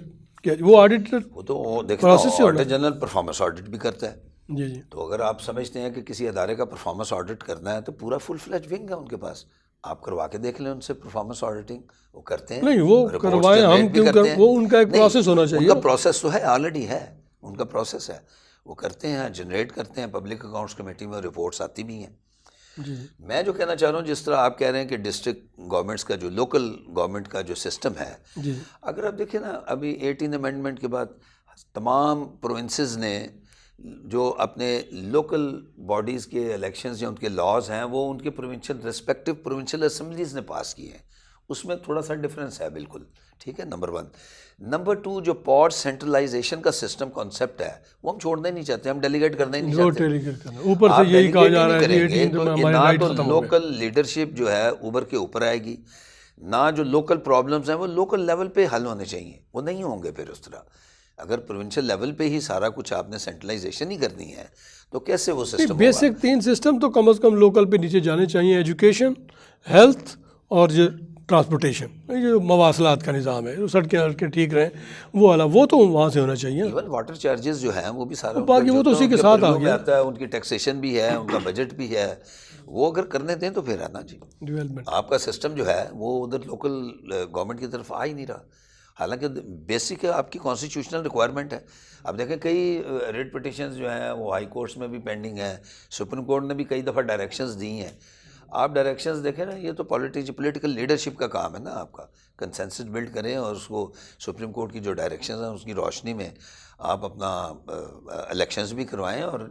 کیا، وہ آڈٹ وہ تو دیکھیں آڈیٹر جنرل پرفارمنس آڈٹ بھی کرتا ہے۔ جی جی، تو اگر آپ سمجھتے ہیں کہ کسی ادارے کا پرفارمنس آڈٹ کرنا ہے تو پورا فل فلیج ونگ ہے ان کے پاس، آپ کروا کے دیکھ لیں ان سے پرفارمنس آڈیٹنگ، وہ کرتے ہیں۔ نہیں وہ کروائیں ہم کیوں کر، وہ ان کا ایک پروسیس ہونا چاہیے۔ ان کا پروسیس تو ہے، آلریڈی ہے، ان کا پروسیس ہے، وہ کرتے ہیں، جنریٹ کرتے ہیں، پبلک اکاؤنٹس کمیٹی میں رپورٹس آتی بھی ہیں۔ جی میں جو کہنا چاہ رہا ہوں، جس طرح آپ کہہ رہے ہیں کہ ڈسٹرکٹ گورنمنٹس کا جو لوکل گورنمنٹ کا جو سسٹم ہے، جی، اگر آپ دیکھیں نا ابھی 18 امینڈمنٹ کے بعد تمام پروونسز نے جو اپنے لوکل باڈیز کے الیکشنز یا ان کے لاز ہیں وہ ان کے پروونشل ریسپیکٹو پروونشل اسمبلیز نے پاس کیے ہیں، اس میں تھوڑا سا ڈفرینس ہے بالکل، ٹھیک ہے، نمبر 1۔ نمبر 2 جو پاور سینٹرلائزیشن کا سسٹم کانسیپٹ ہے وہ ہم چھوڑنا ہی نہیں چاہتے، ہم ڈیلیگیٹ کرنا ہی نہیں چاہتے۔ اوپر سے یہی کہا جا رہا ہے نہ تو لوکل لیڈرشپ جو ہے اوبر کے اوپر آئے گی، نہ جو لوکل پرابلمز ہیں وہ لوکل لیول پہ حل ہونے چاہیے، وہ نہیں ہوں گے۔ پھر اس طرح اگر پروونشل لیول پہ ہی سارا کچھ آپ نے سینٹرلائزیشن ہی کرنی ہے تو کیسے وہ سسٹم ہوگا؟ بیسک 3 سسٹم تو کم از کم لوکل پہ نیچے جانے چاہیے، ایجوکیشن، ہیلتھ اور جو ٹرانسپورٹیشن، یہ جو مواصلات کا نظام ہے، سڑکیں ٹھیک رہیں، وہ والا وہ تو وہاں سے ہونا چاہیے۔ ایون واٹر چارجز جو ہیں وہ بھی سارا باقی وہ تو اسی کے ساتھ آ گیا آتا ہے، ان کی ٹیکسیشن بھی ہے، ان کا بجٹ بھی ہے، وہ اگر کرنے دیں تو پھر ہے نا جی، ڈیولپمنٹ۔ آپ کا سسٹم جو ہے وہ ادھر لوکل گورنمنٹ کی طرف آ ہی نہیں رہا، حالانکہ بیسک آپ کی کانسٹیٹیوشنل ریکوائرمنٹ ہے۔ اب دیکھیں کئی ریٹ پٹیشنز جو ہیں وہ ہائی کورٹس میں بھی پینڈنگ ہیں، سپریم کورٹ نے بھی کئی دفعہ ڈائریکشنز دی ہیں۔ آپ ڈائریکشنز دیکھیں نا، یہ تو پولیٹیکل لیڈرشپ کا کام ہے نا، آپ کا کنسنسس بلڈ کریں اور اس کو سپریم کورٹ کی جو ڈائریکشنز ہیں اس کی روشنی میں آپ اپنا الیکشنز بھی کروائیں اور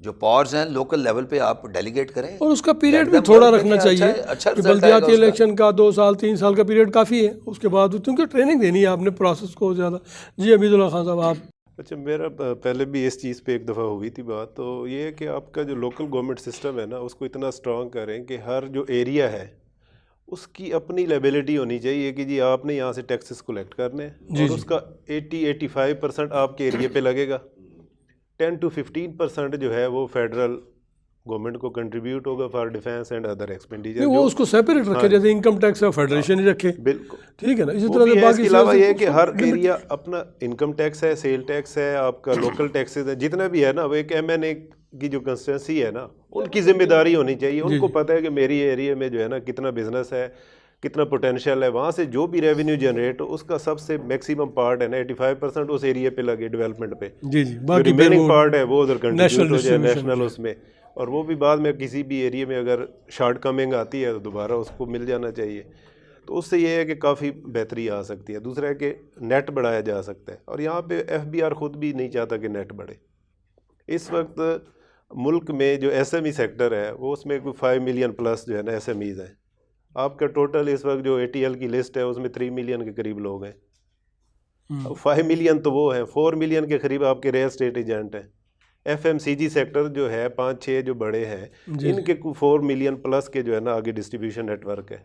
جو پاورز ہیں لوکل لیول پہ آپ ڈیلیگیٹ کریں، اور اس کا پیریڈ بھی تھوڑا رکھنا چاہیے کہ بلدیاتی الیکشن کا 2 سال 3 سال کا پیریڈ کافی ہے، اس کے بعد کیونکہ ٹریننگ دینی ہے آپ نے پروسیس کو زیادہ۔ جی عبید اللہ خان صاحب آپ۔ اچھا، میرا پہلے بھی اس چیز پہ ایک دفعہ ہوئی تھی بات، تو یہ ہے کہ آپ کا جو لوکل گورنمنٹ سسٹم ہے نا اس کو اتنا اسٹرانگ کریں کہ ہر جو ایریا ہے اس کی اپنی لیبلٹی ہونی چاہیے کہ جی آپ نے یہاں سے ٹیکسز کلیکٹ کرنے اور اس کا 80-85% آپ کے ایریے پہ لگے گا، 10 to 15% جو ہے وہ فیڈرل گورنمنٹ کو کنٹریبیوٹ ہوگا for defence and other expenditure. وہ اس کو سیپریٹ رکھے، جیسے انکم ٹیکس ہے فیڈریشن ہی رکھے، بالکل ٹھیک ہے نا۔ اسی طرح سے اس کے علاوہ یہ ہے کہ ہر ایریا اپنا انکم ٹیکس ہے، سیل ٹیکس ہے، آپ کا لوکل ٹیکسز ہے، جتنا بھی ہے نا، وہ ایک MNA کی جو کنسٹیٹوئنسی ہے نا ان کی ذمہ داری ہونی چاہیے، ان کو پتہ ہے کہ میری ایریا میں جو ہے نا کتنا بزنس ہے، کتنا پوٹینشیل ہے، وہاں سے جو بھی ریونیو جنریٹ ہو اس کا سب سے میکسیمم پارٹ ہے نا 85% اس ایریا پہ لگے ڈیولپمنٹ پہ، جی جی، باقی ریمیننگ پارٹ ہے وہ ادھر کنٹریبیوٹ ہو جائے نیشنل اس میں، اور وہ بھی بعد میں کسی بھی ایریا میں اگر شارٹ کمنگ آتی ہے تو دوبارہ اس کو مل جانا چاہیے۔ تو اس سے یہ ہے کہ کافی بہتری آ سکتی ہے۔ دوسرا ہے کہ نیٹ بڑھایا جا سکتا ہے، اور یہاں پہ FBR خود بھی نہیں چاہتا کہ نیٹ بڑھے۔ اس وقت ملک میں جو SME سیکٹر ہے وہ اس میں کوئی 5 ملین پلس جو ہے نا SMEs ہیں، آپ کا ٹوٹل اس وقت جو ATL کی لسٹ ہے اس میں 3 ملین کے قریب لوگ ہیں، 5 ملین تو وہ ہیں، 4 ملین کے قریب آپ کے ریئل اسٹیٹ ایجنٹ ہیں۔ FMCG سیکٹر جو ہے 5-6 جو بڑے ہیں ان کے 4 ملین پلس کے جو ہے نا آگے ڈسٹریبیوشن نیٹ ورک ہے،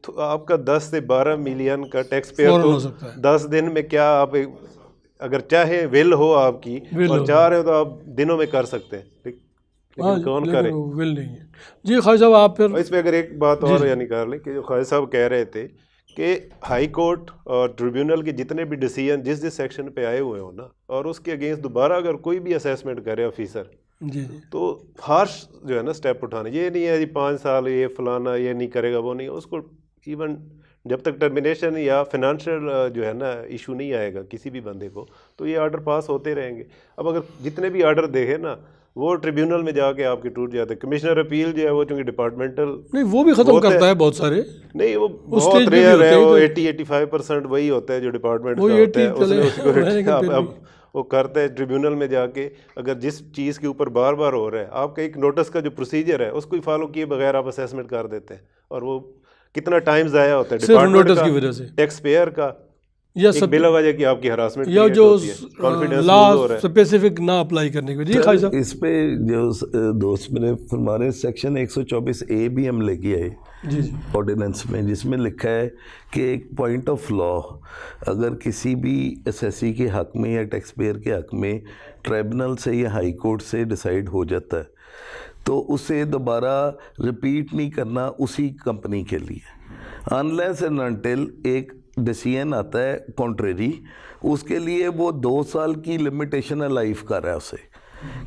تو آپ کا 10 سے 12 ملین کا ٹیکس پیئر تو 10 دن میں کیا آپ اگر چاہے ول ہو آپ کی اور چاہ رہے ہو تو آپ دنوں میں کر سکتے ہیں، لیکن کون کرے؟ ول نہیں ہے۔ جی خواجہ صاحب آپ پھر اس پہ اگر ایک بات اور یعنی کر لیں کہ جو خواجہ صاحب کہہ رہے تھے کہ ہائی کورٹ اور ٹریبیونل کے جتنے بھی ڈیسیجن جس سیکشن پہ آئے ہوئے ہوں نا، اور اس کے اگینسٹ دوبارہ اگر کوئی بھی اسیسمنٹ کرے آفیسر جی تو ہارش جو ہے نا اسٹیپ اٹھانا، یہ نہیں ہے جی 5 سال یہ فلانا یہ نہیں کرے گا وہ نہیں، اس کو ایون جب تک ٹرمینیشن یا فنانشیل جو ہے نا ایشو نہیں آئے گا کسی بھی بندے کو تو یہ آرڈر پاس ہوتے رہیں گے۔ اب اگر جتنے بھی آرڈر دیکھے نا وہ ٹریبیونل میں جا کے آپ کے ٹوٹ جاتے ہیں، کمشنر اپیل جو ہے وہ چونکہ ڈپارٹمنٹل نہیں وہ بھی ختم کرتا ہے بہت سارے، نہیں وہ بہت ریئر ہے، وہ 80-85% وہی ہوتا ہے جو ڈپارٹمنٹ کا ہوتا ہے، اس میں اس کو اب وہ کرتے ہیں ٹریبیونل میں جا کے. اگر جس چیز کے اوپر بار بار ہو رہا ہے, آپ کا ایک نوٹس کا جو پروسیجر ہے اس کو فالو کیے بغیر آپ اسیسمنٹ کر دیتے ہیں, اور وہ کتنا ٹائم ضائع ہوتا ہے ڈپارٹمنٹ کا, ٹیکس پیئر کا, ایک بلا وجہ کی آپ کی ہراسمنٹ یا جو لا اسپیسیفک نہ اپلائی کرنے کی وجہ. جی خواجہ صاحب, اس پہ جو دوست میرے فرمانے سیکشن 124A بھی ہم لے کے آئے آرڈیننس میں, جس میں لکھا ہے کہ ایک پوائنٹ آف لا اگر کسی بھی اسیسی کے حق میں یا ٹیکس پیئر کے حق میں ٹرائبونل سے یا ہائی کورٹ سے ڈیسائیڈ ہو جاتا ہے تو اسے دوبارہ رپیٹ نہیں کرنا اسی کمپنی کے لیے, انلیس اینڈ انٹل ایک ڈیسیژن آتا ہے کنٹریری, اس کے لیے وہ 2 سال کی لمیٹیشن لائف کر رہا ہے اسے.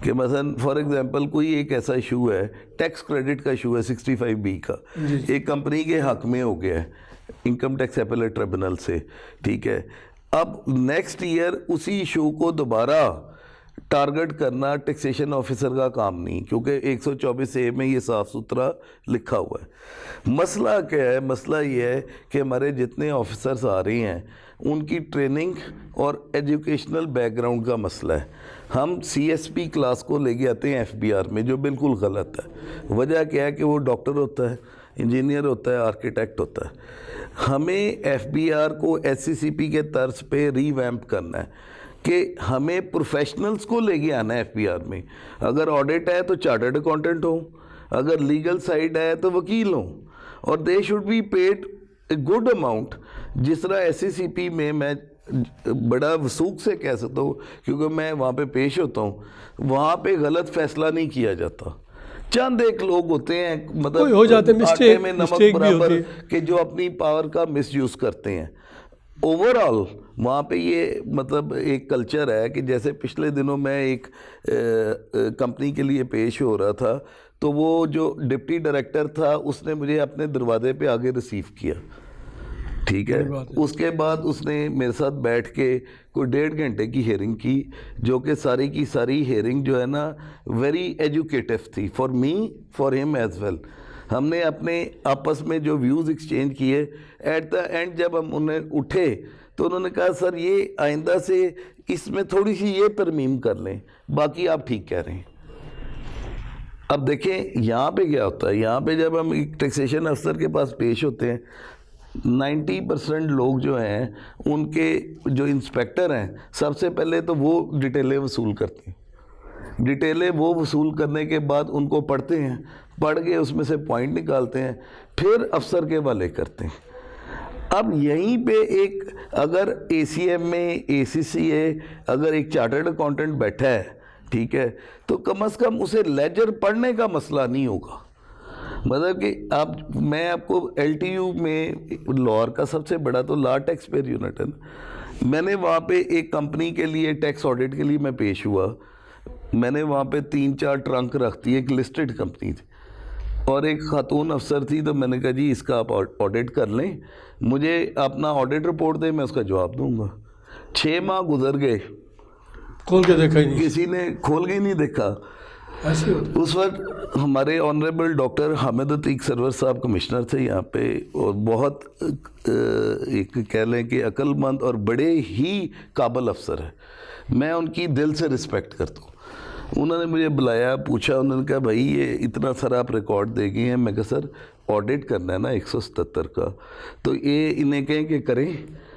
کہ مثلا فار ایگزامپل کوئی ایک ایسا ایشو ہے, ٹیکس کریڈٹ کا ایشو ہے 65B کا, ایک کمپنی کے حق میں ہو گیا ہے انکم ٹیکس اپیلیٹ ٹریبونل سے, ٹھیک ہے, اب نیکسٹ ایئر اسی ایشو کو دوبارہ ٹارگٹ کرنا ٹیکسیشن آفیسر کا کام نہیں, کیونکہ 124A میں یہ صاف ستھرا لکھا ہوا ہے. مسئلہ کیا ہے؟ مسئلہ یہ ہے کہ ہمارے جتنے آفیسرز آ رہے ہیں ان کی ٹریننگ اور ایجوکیشنل بیک گراؤنڈ کا مسئلہ ہے. ہم CSP کلاس کو لے کے آتے ہیں FBR میں, جو بالکل غلط ہے. وجہ کیا ہے کہ وہ ڈاکٹر ہوتا ہے, انجینئر ہوتا ہے, آرکیٹیکٹ ہوتا ہے. ہمیں FBR کو SCCP کے طرز پہ ری ویمپ کرنا ہے کہ ہمیں پروفیشنلز کو لے کے آنا ہے FBR میں. اگر آڈٹ ہے تو چارٹرڈ اکاؤنٹنٹ ہوں, اگر لیگل سائڈ ہے تو وکیل ہوں, اور they should be paid a good amount. جس طرح SCCP میں میں بڑا وثوق سے کہہ سکتا ہوں کیونکہ میں وہاں پہ پیش ہوتا ہوں, وہاں پہ غلط فیصلہ نہیں کیا جاتا. چند ایک لوگ ہوتے ہیں مطلب ہو جاتے ہیں آٹے میں نمک برابر کہ جو اپنی پاور کا مس یوز کرتے ہیں. اوور آل وہاں پہ یہ مطلب ایک کلچر ہے کہ جیسے پچھلے دنوں میں ایک کمپنی کے لیے پیش ہو رہا تھا, تو وہ جو ڈپٹی ڈائریکٹر تھا اس نے مجھے اپنے دروازے پہ آگے ریسیو کیا, ٹھیک ہے. اس کے بعد اس نے میرے ساتھ بیٹھ کے کوئی 1.5 گھنٹے کی ہیئرنگ کی, جو کہ ساری کی ساری ہیئرنگ جو ہے نا ویری ایجوکیٹو تھی فار می, فار ہم ایز ویل. ہم نے اپنے آپس میں جو ویوز ایکسچینج کیے, ایٹ دا اینڈ جب ہم انہیں اٹھے تو انہوں نے کہا سر یہ آئندہ سے اس میں تھوڑی سی یہ ترمیم کر لیں, باقی آپ ٹھیک کہہ رہے ہیں. اب دیکھیں یہاں پہ کیا ہوتا ہے, یہاں پہ جب ہم ایک ٹیکسیشن افسر کے پاس پیش ہوتے ہیں 90% لوگ جو ہیں ان کے جو انسپیکٹر ہیں سب سے پہلے تو وہ ڈیٹیلیں وصول کرتے ہیں. ڈیٹیلیں وہ وصول کرنے کے بعد ان کو پڑھتے ہیں, پڑھ کے اس میں سے پوائنٹ نکالتے ہیں, پھر افسر کے حوالے کرتے ہیں. اب یہیں پہ ایک اگر ACM میں ACCA اگر ایک چارٹرڈ اکاؤنٹنٹ بیٹھا ہے, ٹھیک ہے, تو کم از کم اسے لیجر پڑھنے کا مسئلہ نہیں ہوگا. مطلب کہ میں آپ کو LTU میں لاہور کا سب سے بڑا تو لا ٹیکس پیئر یونٹ ہے. میں نے وہاں پہ ایک کمپنی کے لیے ٹیکس آڈٹ کے لیے میں پیش ہوا, میں نے وہاں پہ 3-4 ٹرنک رکھ دی, ایک لسٹڈ کمپنی تھی اور ایک خاتون افسر تھی. تو میں نے کہا جی اس کا آپ آڈٹ کر لیں, مجھے اپنا آڈٹ رپورٹ دیں, میں اس کا جواب دوں گا. 6 ماہ گزر گئے, کھول کے دیکھا ہی نہیں, کسی نے کھول کے ہی نہیں دیکھا. اس وقت ہمارے آنریبل ڈاکٹر حامد عتیق سرور صاحب کمشنر تھے یہاں پہ, اور بہت ایک کہہ لیں کہ عقل مند اور بڑے ہی قابل افسر ہیں. میں ان کی دل سے رسپیکٹ کرتا ہوں. انہوں نے مجھے بلایا, پوچھا, انہوں نے کہا بھائی یہ اتنا سارا آپ ریکارڈ دے گئے ہیں. میں کہا سر آڈٹ کرنا ہے نا 177 کا, تو یہ انہیں کہیں کہ کریں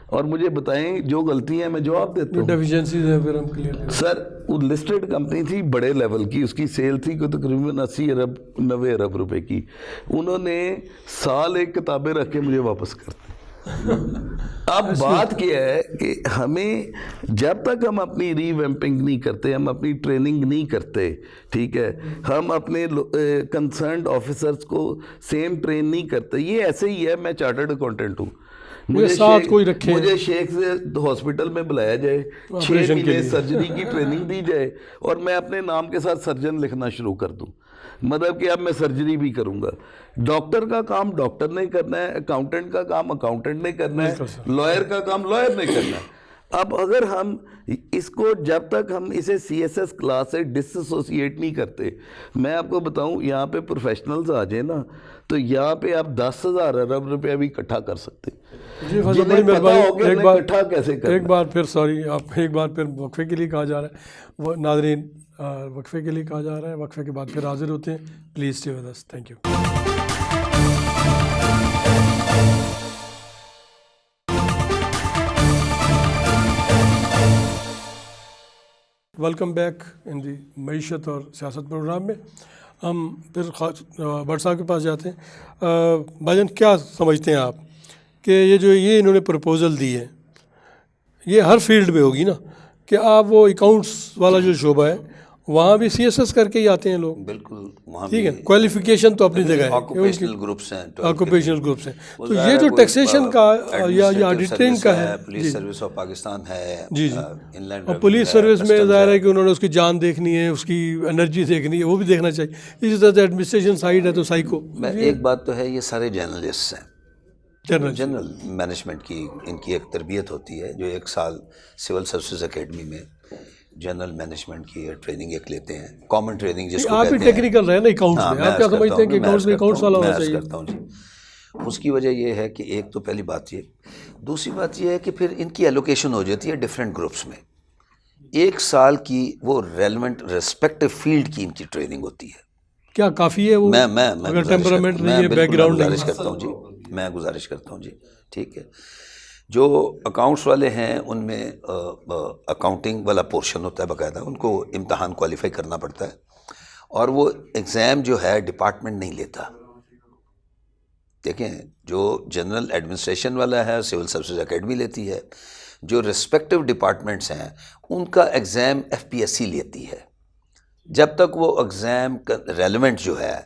اور مجھے بتائیں جو غلطی ہیں میں جواب دیتا ہوں. ڈیفیشنسیز ہیں پھر ہم کلیئر کریں. سر وہ لسٹڈ کمپنی تھی بڑے لیول کی, اس کی سیل تھی کوئی تقریباً 80 ارب 90 ارب روپے کی. انہوں نے سال ایک کتابیں رکھ کے مجھے واپس کر دی. اب بات کیا ہے کہ ہمیں جب تک ہم اپنی ری ویمپنگ نہیں کرتے, ہم اپنی ٹریننگ نہیں کرتے, ٹھیک ہے, ہم اپنے کنسرنڈ آفیسرز کو سیم ٹرین نہیں کرتے. یہ ایسے ہی ہے, میں چارٹرڈ اکاؤنٹنٹ ہوں, مجھے شیخ سے ہاسپٹل میں بلایا جائے, 6 مہینے سرجری کی ٹریننگ دی جائے اور میں اپنے نام کے ساتھ سرجن لکھنا شروع کر دوں. مطلب کہ اب میں سرجری بھی کروں گا. ڈاکٹر کا کام ڈاکٹر نے کرنا ہے, اکاؤنٹنٹ کا کام اکاؤنٹنٹ نے کرنا ہے, لائر کا کام لائر نے کرنا ہے. اب اگر ہم اس کو جب تک ہم اسے سی ایس ایس کلاس سے ڈس ایسوسیٹ نہیں کرتے، میں آپ کو بتاؤں یہاں پہ پروفیشنلز آ جائیں نا تو یہاں پہ آپ 10,000 ارب روپیہ بھی اکٹھا کر سکتے. جی بڑی مہربانی. ایک بار پھر سوری، آپ ایک بار پھر وقفے کے لیے کہا جا رہا ہے. وہ ناظرین وقفے کے لیے کہا جا رہا ہے، وقفے کے بعد پھر حاضر ہوتے ہیں. Please stay with us. Thank you. Welcome back in the معیشت اور سیاست پروگرام میں. ہم پھر بٹ صاحب کے پاس جاتے ہیں. بھائی جان کیا سمجھتے ہیں آپ کہ یہ انہوں نے پرپوزل دی ہے، یہ ہر فیلڈ میں ہوگی نا کہ آپ وہ اکاؤنٹس والا جو شعبہ ہے وہاں بھی سی ایس ایس کر کے ہی آتے ہیں لوگ؟ بالکل وہاں ٹھیک ہے، کوالیفیکیشن تو اپنی جگہ ہے، آکوپیشنل گروپس ہیں، آکوپیشنل گروپس ہیں. تو یہ جو ٹیکسیشن کا یا آڈیٹنگ کا ہے، پولیس سروس آف پاکستان ہے، جی اور پولیس سروس میں ظاہر ہے کہ انہوں نے اس کی جان دیکھنی ہے، اس کی انرجی دیکھنی ہے، وہ بھی دیکھنا چاہیے. اسی طرح سے ایڈمنسٹریشن سائڈ ہے تو سائیکو. ایک بات تو ہے یہ سارے جرنلسٹ ہیں، جنرل مینجمنٹ کی ان کی ایک تربیت ہوتی ہے جو 1 سال سول سروسز اکیڈمی میں جنرل مینجمنٹ کی ٹریننگ ایک لیتے ہیں، کامن ٹریننگ جس کو کہتے ہیں. آپ ٹیکنیکل رہے نا اکاؤنٹس میں، آپ کیا سمجھتے ہیں کہ اکاؤنٹس میں اکاؤنٹس والا ہونا چاہیے؟ کرتا ہوں جی. اس کی وجہ یہ ہے کہ ایک تو پہلی بات یہ، دوسری بات یہ ہے کہ پھر ان کی ایلوکیشن ہو جاتی ہے ڈفرینٹ گروپس میں. 1 سال کی وہ ریلیونٹ ریسپیکٹو فیلڈ کی ان کی ٹریننگ ہوتی ہے. کیا کافی ہے وہ؟ اگر ٹیمپرامنٹ نہیں ہے، بیک گراؤنڈ نہیں ہے. میں گزارش کرتا ہوں جی، ٹھیک ہے. جو اکاؤنٹس والے ہیں ان میں اکاؤنٹنگ والا پورشن ہوتا ہے باقاعدہ، ان کو امتحان کوالیفائی کرنا پڑتا ہے، اور وہ ایگزام جو ہے ڈپارٹمنٹ نہیں لیتا. دیکھیں جو جنرل ایڈمنسٹریشن والا ہے سول سروسز اکیڈمی لیتی ہے، جو ریسپیکٹو ڈپارٹمنٹس ہیں ان کا exam F P S C لیتی ہے. جب تک وہ ایگزام ریلیونٹ جو ہے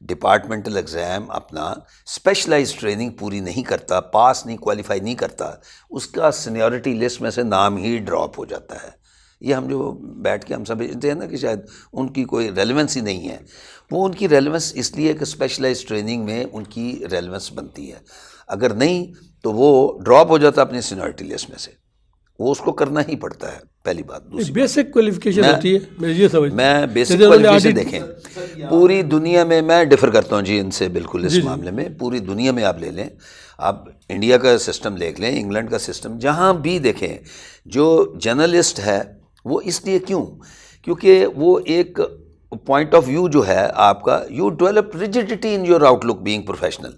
ڈپارٹمنٹل ایگزام اپنا اسپیشلائز ٹریننگ پوری نہیں کرتا، پاس نہیں کوالیفائی نہیں کرتا، اس کا سینیورٹی لسٹ میں سے نام ہی ڈراپ ہو جاتا ہے. یہ ہم جو بیٹھ کے ہم سمجھتے ہیں نا کہ شاید ان کی کوئی ریلیونس ہی نہیں ہے، وہ ان کی ریلیونس اس لیے کہ اسپیشلائز ٹریننگ میں ان کی ریلیونس بنتی ہے. اگر نہیں تو وہ ڈراپ ہو جاتا اپنی سینیورٹی لسٹ میں سے، وہ اس کو کرنا ہی پڑتا ہے. پہلی بات. بیسک کوالیفیکیشن ہوتی ہے، میں یہ سمجھتا ہوں. میں بیسک کوالیفیکیشن دیکھیں پوری دنیا میں، میں ڈفر کرتا ہوں جی ان سے بالکل اس معاملے میں. پوری دنیا میں آپ لے لیں، آپ انڈیا کا سسٹم دیکھ لیں، انگلینڈ کا سسٹم، جہاں بھی دیکھیں جو جرنلسٹ ہے وہ اس لیے کیونکہ وہ ایک پوائنٹ آف ویو جو ہے آپ کا، you develop rigidity in your outlook being professional.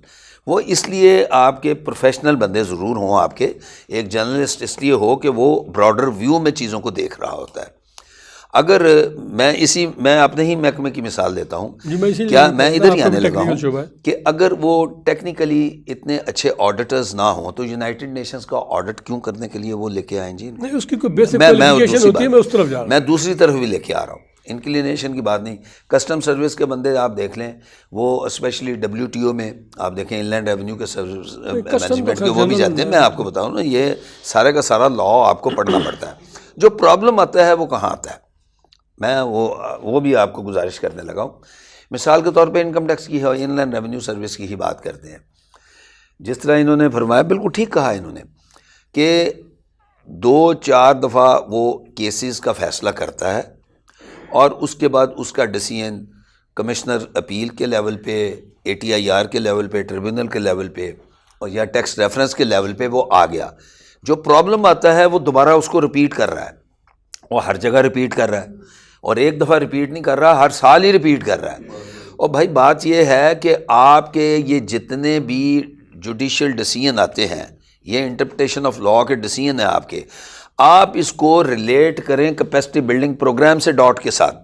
وہ اس لیے آپ کے پروفیشنل بندے ضرور ہوں، آپ کے ایک جرنلسٹ اس لیے ہو کہ وہ براڈر ویو میں چیزوں کو دیکھ رہا ہوتا ہے. اگر میں اپنے ہی محکمے کی مثال دیتا ہوں، کیا میں ادھر ہی آنے لگا ہوں کہ اگر وہ ٹیکنیکلی اتنے اچھے آڈیٹرز نہ ہوں تو یونائٹڈ نیشنز کا آڈٹ کیوں کرنے کے لیے وہ لے کے آئیں جی؟ اس کی کوئی بیسک کوالیفیکیشن ہوتی ہے، میں اس طرف جا رہا ہوں. میں دوسری طرف بھی لے کے آ رہا ہوں، انکلینیشن کی بات نہیں. کسٹم سروس کے بندے آپ دیکھ لیں، وہ اسپیشلی WTO میں آپ دیکھیں، ان لینڈ ریونیو کے مینجمنٹ کے وہ بھی جاتے ہیں. میں آپ کو بتاؤں نا، یہ سارے کا سارا لا آپ کو پڑھنا پڑتا ہے. جو پرابلم آتا ہے وہ کہاں آتا ہے، میں وہ بھی آپ کو گزارش کرنے لگا ہوں. مثال کے طور پہ انکم ٹیکس کی ہے، ان لینڈ ریونیو سروس کی ہی بات کرتے ہیں. جس طرح انہوں نے فرمایا، بالکل ٹھیک کہا انہوں نے کہ 2-4 دفعہ وہ کیسز کا فیصلہ کرتا ہے، اور اس کے بعد اس کا ڈیسیژن کمشنر اپیل کے لیول پہ، ATIR کے لیول پہ، ٹریبیونل کے لیول پہ، اور یا ٹیکس ریفرنس کے لیول پہ وہ آ گیا. جو پرابلم آتا ہے وہ دوبارہ اس کو رپیٹ کر رہا ہے، وہ ہر جگہ رپیٹ کر رہا ہے، اور ایک دفعہ رپیٹ نہیں کر رہا، ہر سال ہی رپیٹ کر رہا ہے. اور بھائی بات یہ ہے کہ آپ کے یہ جتنے بھی جوڈیشل ڈیسیژن آتے ہیں، یہ انٹرپریٹیشن آف لا کے ڈیسیژن ہیں آپ کے، آپ اس کو ریلیٹ کریں کیپیسٹی بلڈنگ پروگرام سے ڈاٹ کے ساتھ،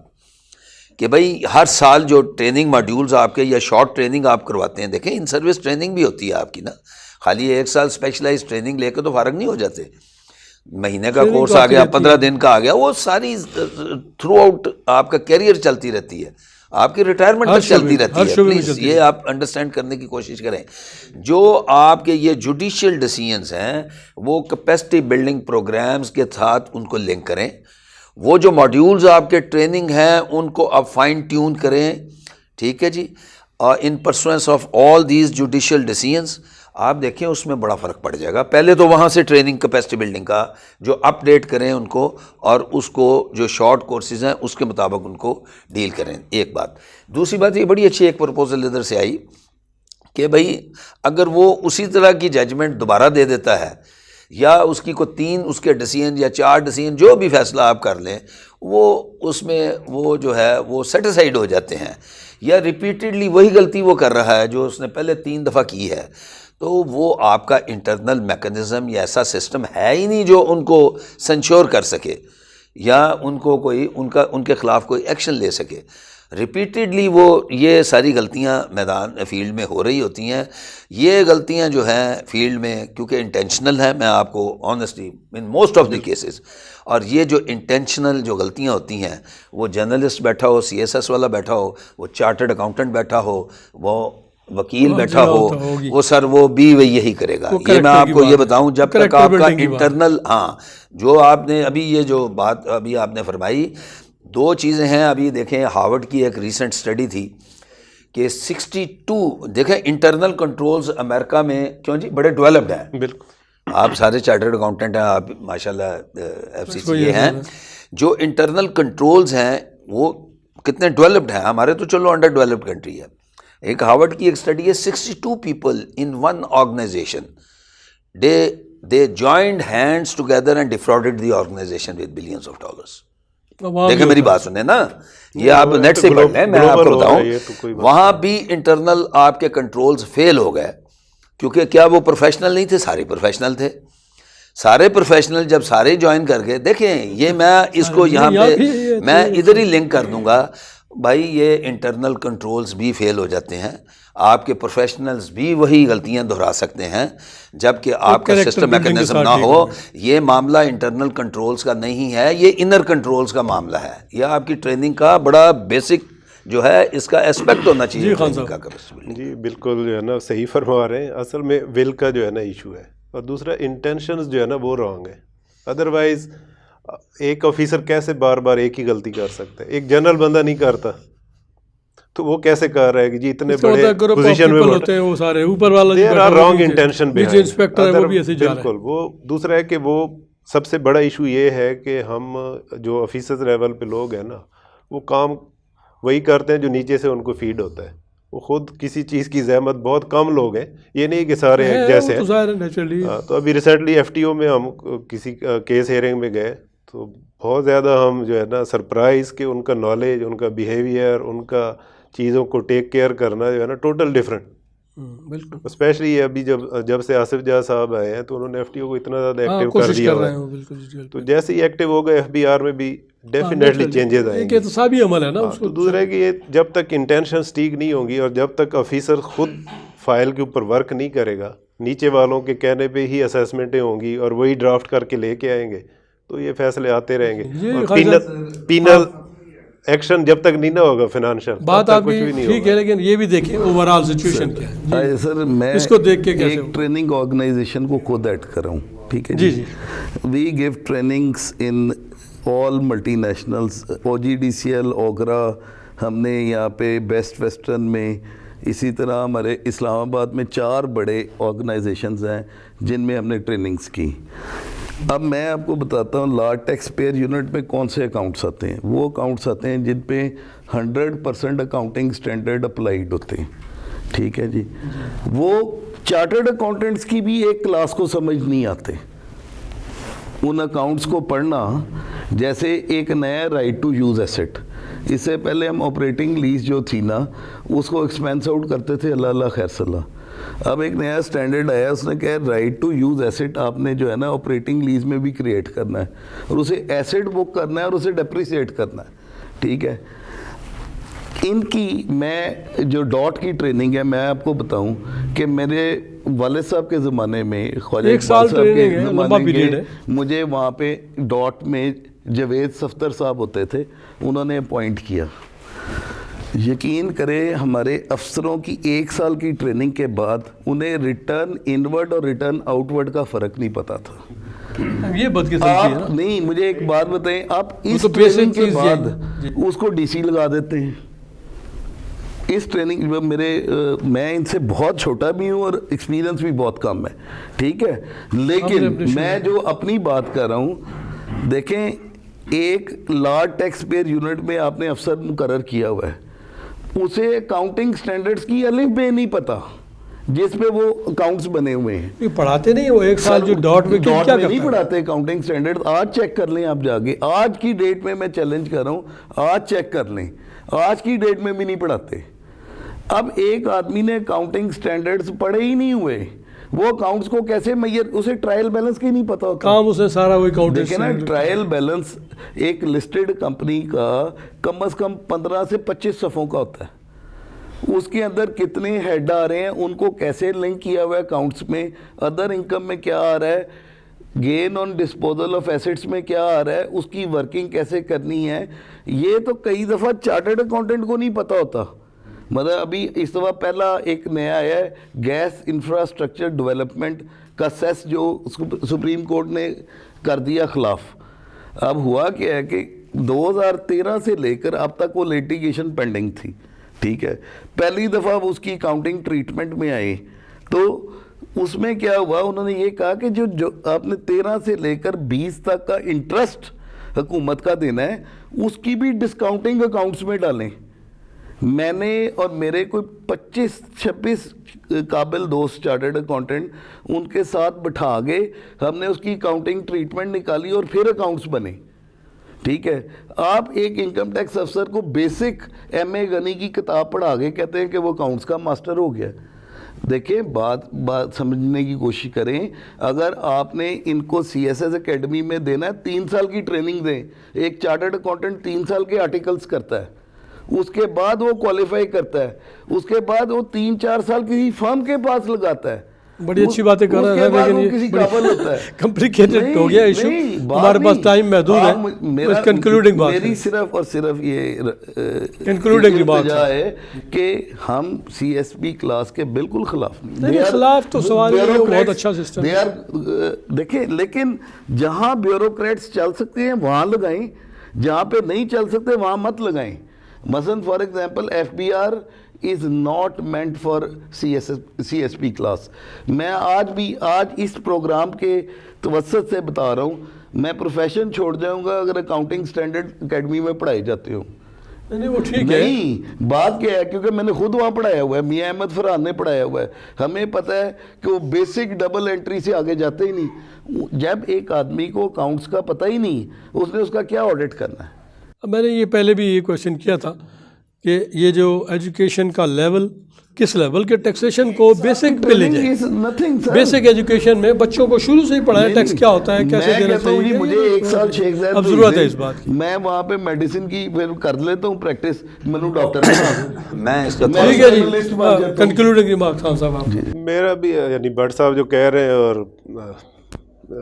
کہ بھائی ہر سال جو ٹریننگ ماڈیولز آپ کے یا شارٹ ٹریننگ آپ کرواتے ہیں، دیکھیں ان سروس ٹریننگ بھی ہوتی ہے آپ کی نا، خالی 1 سال اسپیشلائز ٹریننگ لے کے تو فارغ نہیں ہو جاتے. مہینے کا کورس آ گیا، 15 دن کا آ گیا، وہ ساری تھرو آؤٹ آپ کا کیریئر چلتی رہتی ہے، آپ کی ریٹائرمنٹ تک چلتی رہتی ہے. پلیز یہ آپ انڈرسٹینڈ کرنے کی کوشش کریں. جو آپ کے یہ جوڈیشل ڈیسیژنز ہیں وہ کیپیسٹی بلڈنگ پروگرامز کے ساتھ ان کو لنک کریں. وہ جو ماڈیولز آپ کے ٹریننگ ہیں ان کو آپ فائن ٹیون کریں، ٹھیک ہے جی. In pursuance of all these judicial decisions آپ دیکھیں اس میں بڑا فرق پڑ جائے گا. پہلے تو وہاں سے ٹریننگ کیپیسٹی بلڈنگ کا جو اپ ڈیٹ کریں ان کو, اور اس کو جو شارٹ کورسز ہیں اس کے مطابق ان کو ڈیل کریں, ایک بات. دوسری بات یہ بڑی اچھی ایک پروپوزل ادھر سے آئی کہ بھائی اگر وہ اسی طرح کی ججمنٹ دوبارہ دے دیتا ہے, یا اس کی کو 3 اس کے ڈیسیژن یا 4 ڈیسیژن جو بھی فیصلہ آپ کر لیں, وہ اس میں وہ جو ہے وہ سیٹسفائیڈ ہو جاتے ہیں, یا ریپیٹڈلی وہی غلطی وہ کر رہا ہے جو اس نے پہلے 3 دفعہ کی ہے, تو وہ آپ کا انٹرنل میکنزم یا ایسا سسٹم ہے ہی نہیں جو ان کو سنشور کر سکے یا ان کو کوئی ان کے خلاف کوئی ایکشن لے سکے. ریپیٹڈلی وہ یہ ساری غلطیاں میدان فیلڈ میں ہو رہی ہوتی ہیں. یہ غلطیاں جو ہیں فیلڈ میں کیونکہ انٹینشنل ہیں, میں آپ کو honestly in most of the cases, اور یہ جو انٹینشنل جو غلطیاں ہوتی ہیں, وہ جرنلسٹ بیٹھا ہو, CSS والا بیٹھا ہو, وہ چارٹرڈ اکاؤنٹنٹ بیٹھا ہو, وہ وکیل بیٹھا ہو, وہ سر وہ بھی یہی کرے گا. یہ میں آپ کو یہ بتاؤں, جب تک آپ کا انٹرنل, ہاں جو آپ نے ابھی یہ جو بات ابھی آپ نے فرمائی, 2 چیزیں ہیں. ابھی دیکھیں ہارورڈ کی ایک ریسنٹ اسٹڈی تھی کہ 62 دیکھیں انٹرنل کنٹرولز امریکہ میں کیوں جی بڑے ڈیولپڈ ہیں. بالکل, آپ سارے چارٹرڈ اکاؤنٹنٹ ہیں, آپ ماشاءاللہ FCCA ہیں. جو انٹرنل کنٹرولز ہیں وہ کتنے ڈیولپڈ ہیں. ہمارے تو چلو انڈر ڈیولپڈ کنٹری ہے. ایک ہارورڈ کی ایک اسٹڈی ہے, 62 people in one organisation they joined hands together and defrauded the organization with billions of dollars. دیکھیں میری بات سنیں نا, یہ آپ نیٹ سے پڑھ لیں, میں آپ کو بتاؤں وہاں بھی انٹرنل آپ کے کنٹرولز فیل ہو گئے, کیونکہ کیا وہ پروفیشنل نہیں تھے, سارے پروفیشنل تھے. سارے پروفیشنل جب سارے جوائن کر کے, دیکھیں یہ میں اس کو یہاں پہ میں ادھر ہی لنک کر دوں گا بھائی, یہ انٹرنل کنٹرولز بھی فیل ہو جاتے ہیں, آپ کے پروفیشنلز بھی وہی غلطیاں دہرا سکتے ہیں, جب کہ آپ کا سسٹم میکنزم نہ ہو. یہ معاملہ انٹرنل کنٹرولز کا نہیں ہے, یہ انر کنٹرولز کا معاملہ ہے. یہ آپ کی ٹریننگ کا بڑا بیسک جو ہے اس کا اسپیکٹ ہونا چاہیے. جی بالکل جو ہے نا صحیح فرما رہے ہیں. اصل میں ول کا جو ہے نا ایشو ہے, اور دوسرا انٹینشنز جو ہے نا وہ رانگ ہے. ادروائز ایک آفیسر کیسے بار بار ایک ہی غلطی کر سکتا ہے؟ ایک جنرل بندہ نہیں کرتا, تو وہ کیسے کر رہا ہے کہ جی اتنے بڑے پوزیشن میں ہوتے ہیں وہ سارے اوپر والا there are wrong intention behind inspector ہے وہ بھی ایسے جا رہا ہے. بالکل. وہ دوسرا ہے کہ وہ سب سے بڑا ایشو یہ ہے کہ ہم جو آفیسرز لیول پہ لوگ ہیں نا, وہ کام وہی کرتے ہیں جو نیچے سے ان کو فیڈ ہوتا ہے. وہ خود کسی چیز کی زحمت, بہت کم لوگ ہیں, یہ نہیں کہ سارے ایک جیسے ہیں. تو ابھی ریسنٹلی FTO میں ہم کسی کیس ہیئرنگ میں گئے, تو بہت زیادہ ہم جو ہے نا سرپرائز کہ ان کا نالج, ان کا بیہیویئر, ان کا چیزوں کو ٹیک کیئر کرنا جو ہے نا ٹوٹل ڈفرینٹ. بالکل. اسپیشلی ابھی جب سے آصف جہاں صاحب آئے ہیں تو انہوں نے FTO کو اتنا زیادہ ایکٹیو کر دیا ہوا ہے, تو جیسے ہی ایکٹیو ہو گئے FBR میں بھی ڈیفینیٹلی چینجز آئیں گے. احتسابی عمل ہے نا. تو دوسرا ہے کہ یہ جب تک انٹینشن ٹھیک نہیں ہوں گی اور جب تک آفیسر خود فائل کے اوپر ورک نہیں کرے گا, نیچے والوں کے کہنے پہ ہی اسیسمنٹیں ہوں گی اور وہی ڈرافٹ کر کے لے کے آئیں گے, تو یہ فیصلے آتے رہیں گے. اور پینل ایکشن جب تک نہیں نہ ہوگا فائنانشل بات آپ کی ٹھیک ہے, لیکن یہ بھی دیکھیں اوور آل سچویشن کیا ہے. سر میں اس کو دیکھ کے کیسے ایک ٹریننگ آرگنائزیشن کو خود ایڈ کر رہا ہوں, ٹھیک ہے جی. وی گیو ٹریننگس ان آل ملٹی نیشنلز, OGDCL, اوگرا, ہم نے یہاں پہ بیسٹ ویسٹرن میں, اسی طرح ہمارے اسلام آباد میں 4 بڑے آرگنائزیشنز ہیں جن میں ہم نے ٹریننگز کی. اب میں آپ کو بتاتا ہوں لا ٹیکس پیئر یونٹ میں کون سے اکاؤنٹس آتے ہیں. وہ اکاؤنٹس آتے ہیں جن پہ 100% اکاؤنٹنگ اسٹینڈرڈ اپلائیڈ ہوتے ہیں, ٹھیک ہے جی. وہ چارٹرڈ اکاؤنٹنٹس کی بھی ایک کلاس کو سمجھ نہیں آتے. ان اکاؤنٹس کو پڑھنا جیسے ایک نیا رائٹ ٹو یوز ایسٹ, اس سے پہلے ہم آپریٹنگ لیز جو تھی نا اس کو ایکسپینس آؤٹ کرتے تھے, اللہ اللہ خیر صلاح. اب ایک نیا اسٹینڈرڈ آیا, اس نے کہا رائٹ ٹو یوز ایسٹ آپ نے جو ہے نا آپریٹنگ لیز میں بھی کریٹ کرنا ہے, اور اسے ایسٹ بک کرنا ہے اور اسے ڈیپریسیٹ کرنا ہے, ٹھیک ہے. ان کی میں جو ڈاٹ کی ٹریننگ ہے, میں آپ کو بتاؤں کہ میرے والد صاحب کے زمانے میں, خواجہ اقبال صاحب کے زمانے میں, مجھے وہاں پہ ڈاٹ میں جاوید صفدر صاحب ہوتے تھے, انہوں نے اپوائنٹ کیا. یقین کریں ہمارے افسروں کی 1 سال کی ٹریننگ کے بعد انہیں ریٹرن انورڈ اور ریٹرن آؤٹ ورڈ کا فرق نہیں پتا تھا. یہ بدقسمتی ہے نہیں, مجھے ایک بات بتائیں, آپ اس ٹریننگ کے بعد اس کو DC لگا دیتے ہیں, اس ٹریننگ میں ان سے بہت چھوٹا بھی ہوں اور ایکسپیرینس بھی بہت کم ہے, ٹھیک ہے, لیکن میں جو اپنی بات کر رہا ہوں, دیکھیں ایک لارج ٹیکس پیئر یونٹ میں آپ نے افسر مقرر کیا ہوا ہے, اسے اکاؤنٹنگ سٹینڈرڈز کی الف بے نہیں پتا جس پہ وہ اکاؤنٹس بنے ہوئے ہیں. پڑھاتے نہیں وہ ایک سال جو ڈاٹ میں نہیں پڑھاتے اکاؤنٹنگ سٹینڈرڈ. آج چیک کر لیں آپ جا کے, آج کی ڈیٹ میں چیلنج کر رہا ہوں, آج چیک کر لیں, آج کی ڈیٹ میں بھی نہیں پڑھاتے. اب ایک آدمی نے اکاؤنٹنگ سٹینڈرڈز پڑھے ہی نہیں ہوئے, وہ اکاؤنٹس کو کیسے اسے ٹرائل بیلنس کی نہیں پتا ہوتا. کام اسے سارا وہی اکاؤنٹ. دیکھیں نا, ٹرائل بیلنس ایک لسٹڈ کمپنی کا کم از کم 15 سے 25 صفحوں کا ہوتا ہے. اس کے اندر کتنے ہیڈ آ رہے ہیں, ان کو کیسے لنک کیا ہوا ہے اکاؤنٹس میں, ادر انکم میں کیا آ رہا ہے, gain on disposal of assets میں کیا آ رہا ہے, اس کی ورکنگ کیسے کرنی ہے. یہ تو کئی دفعہ چارٹرڈ اکاؤنٹنٹ کو نہیں پتا ہوتا. مطلب ابھی اس دفعہ پہلا ایک نیا آیا ہے گیس انفراسٹرکچر ڈیولپمنٹ کا سیس, جو سپریم کورٹ نے کر دیا خلاف. اب ہوا کیا ہے کہ 2013 سے لے کر اب تک وہ لیٹیگیشن پینڈنگ تھی, ٹھیک ہے. پہلی دفعہ وہ اس کی اکاؤنٹنگ ٹریٹمنٹ میں آئے تو اس میں کیا ہوا, انہوں نے یہ کہا کہ جو آپ نے 13 سے لے کر 20 تک کا انٹرسٹ حکومت کا دینا ہے, اس کی بھی ڈسکاؤنٹنگ اکاؤنٹس میں ڈالیں. میں نے اور میرے کوئی 25-26 قابل دوست چارٹرڈ اکاؤنٹنٹ ان کے ساتھ بٹھا گئے, ہم نے اس کی اکاؤنٹنگ ٹریٹمنٹ نکالی اور پھر اکاؤنٹس بنے, ٹھیک ہے. آپ ایک انکم ٹیکس افسر کو بیسک ایم اے غنی کی کتاب پڑھا کے کہتے ہیں کہ وہ اکاؤنٹس کا ماسٹر ہو گیا. دیکھیں بات سمجھنے کی کوشش کریں. اگر آپ نے ان کو سی ایس ایس اکیڈمی میں دینا ہے, 3 سال کی ٹریننگ دیں. ایک چارٹرڈ اکاؤنٹنٹ 3 سال کے آرٹیکلز کرتا ہے, اس کے بعد وہ کوالیفائی کرتا ہے, اس کے بعد وہ 3-4 سال کسی فرم کے پاس لگاتا ہے. بڑی اچھی باتیں کر رہے ہیں, لیکن یہ کسی قابل ہوتا ہے. کمپلیکیٹڈ ہو گیا ایشو, ہمارے پاس ٹائم محدود ہے. کنکلوڈنگ بات میری صرف اور صرف یہ کنکلوڈنگ بات ہے کہ ہم سی ایس پی کلاس کے بالکل خلاف نہیں. خلاف تو سوال ہے, بہت اچھا سسٹم ہے. دیکھیں, لیکن جہاں بیوروکریٹس چل سکتے ہیں وہاں لگائیں, جہاں پہ نہیں چل سکتے وہاں مت لگائیں. مثلا for example FBR is not meant for CSP class. میں آج اس پروگرام کے توسط سے بتا رہا ہوں, میں پروفیشن چھوڑ جاؤں گا اگر اکاؤنٹنگ سٹینڈرڈ اکیڈمی میں پڑھائی جاتے ہوں. نہیں وہ ٹھیک ہے, نہیں بات کیا ہے, کیونکہ میں نے خود وہاں پڑھایا ہوا ہے, میاں احمد فرحان نے پڑھایا ہوا ہے. ہمیں پتہ ہے کہ وہ بیسک ڈبل انٹری سے آگے جاتے ہی نہیں. جب ایک آدمی کو اکاؤنٹس کا پتہ ہی نہیں, اس نے اس کا کیا آڈٹ کرنا ہے. میں نے یہ پہلے بھی یہ کویشچن کیا تھا کہ یہ جو ایجوکیشن کا لیول کس لیول کے ٹیکسیشن کو بیسک پہ لے جائے. بیسک ایجوکیشن میں بچوں کو شروع سے ہی پڑھائیں ٹیکس کیا ہوتا ہے, کیسے دینا چاہیے. مجھے 1 سال شیخ زید اب ضرورت ہے اس بات کی. میں وہاں پہ میڈیسن کی پھر کر لیتا ہوں پریکٹس, میں ڈاکٹر میں اس کا ٹھیک ہے جی. کنکلوڈنگ ریمارک خان صاحب آپ. میرا بھی یعنی بٹ صاحب جو کہہ رہے ہیں اور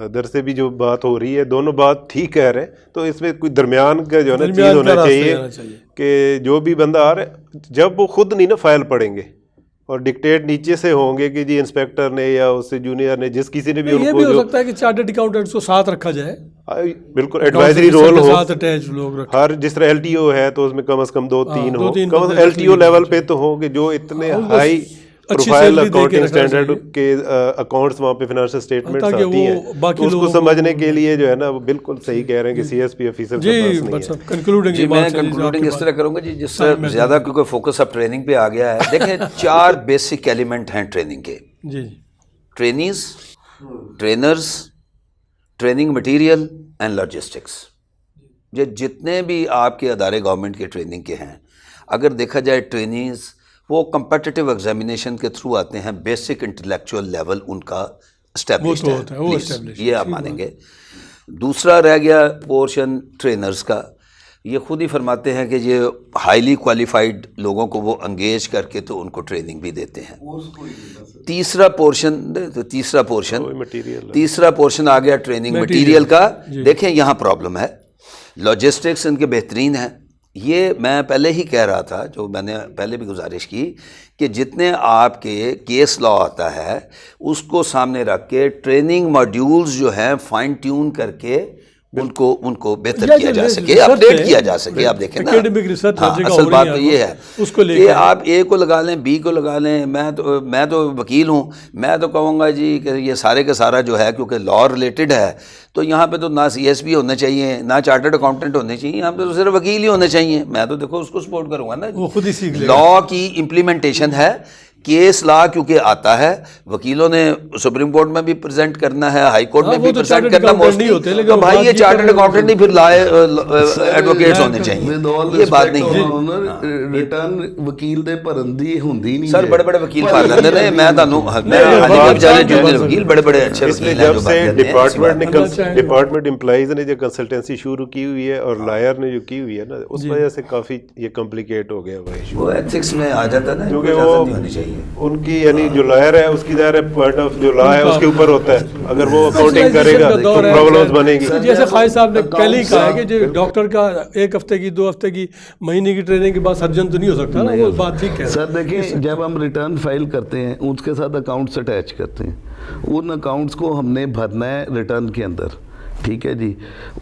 ادھر سے بھی جو بات ہو رہی ہے, دونوں بات ٹھیک کہہ رہے ہیں. تو اس میں کوئی درمیان کا جو ہے نا چیز ہونا چاہیے کہ جو بھی بندہ آ رہا ہے, جب وہ خود نہیں نا فائل پڑھیں گے اور ڈکٹیٹ نیچے سے ہوں گے کہ جی انسپیکٹر نے یا اس سے جونیئر نے جس کسی نے بھی ان کو, یہ بھی ہو سکتا ہے کہ چارٹرڈ اکاؤنٹنٹس کو ساتھ رکھا جائے, بالکل ایڈوائزری رول ہو. ہر جس طرح LTO ہے تو اس میں کم از کم 2-3 ہو, کم از LTO لیول پہ تو ہو کہ جو اتنے ہائی پروفائل اکاؤنٹنگ سٹینڈرڈ کے اکاؤنٹس وہاں پہ فائنینشیل اسٹیٹمنٹس آتی ہیں, تو اس کو سمجھنے کے لیے جو ہے نا وہ بالکل صحیح کہہ رہے ہیں کہ CSP آفیسر کے پاس نہیں ہے. جی میں کنکلوڈنگ اس طرح کروں گا جی, جس سے زیادہ کیونکہ فوکس اب ٹریننگ پہ آ گیا ہے. دیکھیں 4 بیسک ایلیمنٹ ہیں ٹریننگ کے. جی trainees, trainers, training material and logistics. یہ جتنے بھی آپ کے ادارے گورنمنٹ کے ٹریننگ کے ہیں, اگر دیکھا جائے ٹرینیز وہ کمپیٹیٹیو ایگزامینیشن کے تھرو آتے ہیں, بیسک انٹلیکچوئل لیول ان کا اسٹیبلشڈ ہے, یہ آپ مانیں گے. دوسرا رہ گیا پورشن ٹرینرز کا, یہ خود ہی فرماتے ہیں کہ یہ ہائیلی کوالیفائڈ لوگوں کو وہ انگیج کر کے تو ان کو ٹریننگ بھی دیتے ہیں. تیسرا پورشن آ گیا ٹریننگ مٹیریل کا. دیکھیں یہاں پرابلم ہے, لاجسٹکس ان کے بہترین ہیں. یہ میں پہلے ہی کہہ رہا تھا, جو میں نے پہلے بھی گزارش کی کہ جتنے آپ کے کیس لا آتا ہے اس کو سامنے رکھ کے ٹریننگ ماڈیولز جو ہیں فائن ٹیون کر کے ان کو بہتر کیا جا سکے, اپڈیٹ کیا جا سکے. آپ دیکھیں نا, اصل بات تو یہ ہے کہ آپ اے کو لگا لیں, بی کو لگا لیں. میں تو وکیل ہوں, میں تو کہوں گا جی کہ یہ سارے کا سارا جو ہے کیونکہ لا ریلیٹڈ ہے, تو یہاں پہ تو نہ سی ایس پی ہونے چاہیے, نہ چارٹرڈ اکاؤنٹنٹ ہونے چاہیے, یہاں پہ تو صرف وکیل ہی ہونے چاہیے. میں تو دیکھو اس کو سپورٹ کروں گا نا. وہ خود ہی سیکھ لے. لا کی امپلیمنٹیشن ہے, کیس لا کیونکہ آتا ہے, وکیلوں نے سپریم کورٹ میں بھی پریزنٹ کرنا ہے, ہائی کورٹ میں بھی پریزنٹ کرنا موسٹلی, تو بھائی یہ چارٹرڈ اکاؤنٹنٹ نہیں, پھر لا ایڈوکیٹس ہونے چاہیے. یہ بات نہیں ہے. ریٹرن وکیل دے پرندی ہوندی نہیں سر, بڑے بڑے وکیل پا لیندے نے. میں تانوں جونیئر وکیل بڑے بڑے اچھے وکیل ہیں. جب سے ڈپارٹمنٹ امپلائیز نے جو کنسلٹنسی شروع کی ہوئی ہے اور لائر نے جو کی ہوئی ہے نا, اس وجہ سے کافی یہ کمپلیکیٹ ہو گیا بھائی. وہ ایتھکس میں آ جاتا نا, کیونکہ وہ ان کی یعنی جو لائر ہے اس کی ظاہر ہے پارٹ آف جو لا ہے اس کے اوپر ہوتا ہے. اگر وہ اکاؤنٹنگ کرے گا تو پرابلمز بنے گی. جیسے خالد صاحب نے پہلے ہی کہا ہے کہ جو ڈاکٹر کا 1 ہفتے کی 2 ہفتے کی مہینے کی ٹریننگ کے بعد سرجن تو نہیں ہو سکتا نا, وہ بات ٹھیک ہے. سر دیکھیں, جب ہم ریٹرن فائل کرتے ہیں اس کے ساتھ اکاؤنٹس اٹیچ کرتے ہیں, ان اکاؤنٹس کو ہم نے بھرنا ہے ریٹرن کے اندر, ٹھیک ہے جی.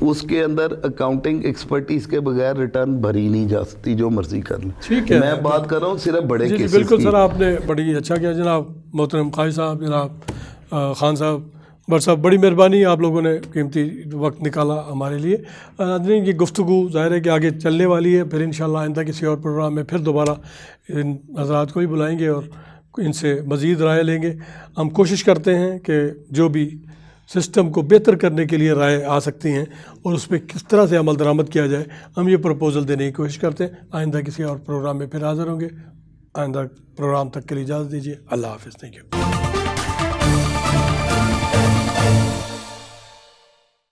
اس کے اندر اکاؤنٹنگ ایکسپرٹیز کے بغیر ریٹرن بھری نہیں جا سکتی, جو مرضی کر لیں. ٹھیک ہے, میں بات کر رہا ہوں صرف بڑے جی کیسز بالکل کی. سر, آپ نے بڑی اچھا کیا جناب محترم قاضی صاحب, جناب خان صاحب, بٹ صاحب بڑی مہربانی, آپ لوگوں نے قیمتی وقت نکالا ہمارے لیے. ناظرین کی گفتگو ظاہر ہے کہ آگے چلنے والی ہے, پھر انشاءاللہ آئندہ کسی اور پروگرام میں پھر دوبارہ ان حضرات کو ہی بلائیں گے اور ان سے مزید رائے لیں گے. ہم کوشش کرتے ہیں کہ جو بھی سسٹم کو بہتر کرنے کے لیے رائے آ سکتی ہیں اور اس پہ کس طرح سے عمل درآمد کیا جائے, ہم یہ پروپوزل دینے کی کوشش کرتے ہیں. آئندہ کسی اور پروگرام میں پھر حاضر ہوں گے. آئندہ پروگرام تک کے لیے اجازت دیجیے. اللہ حافظ. Thank you.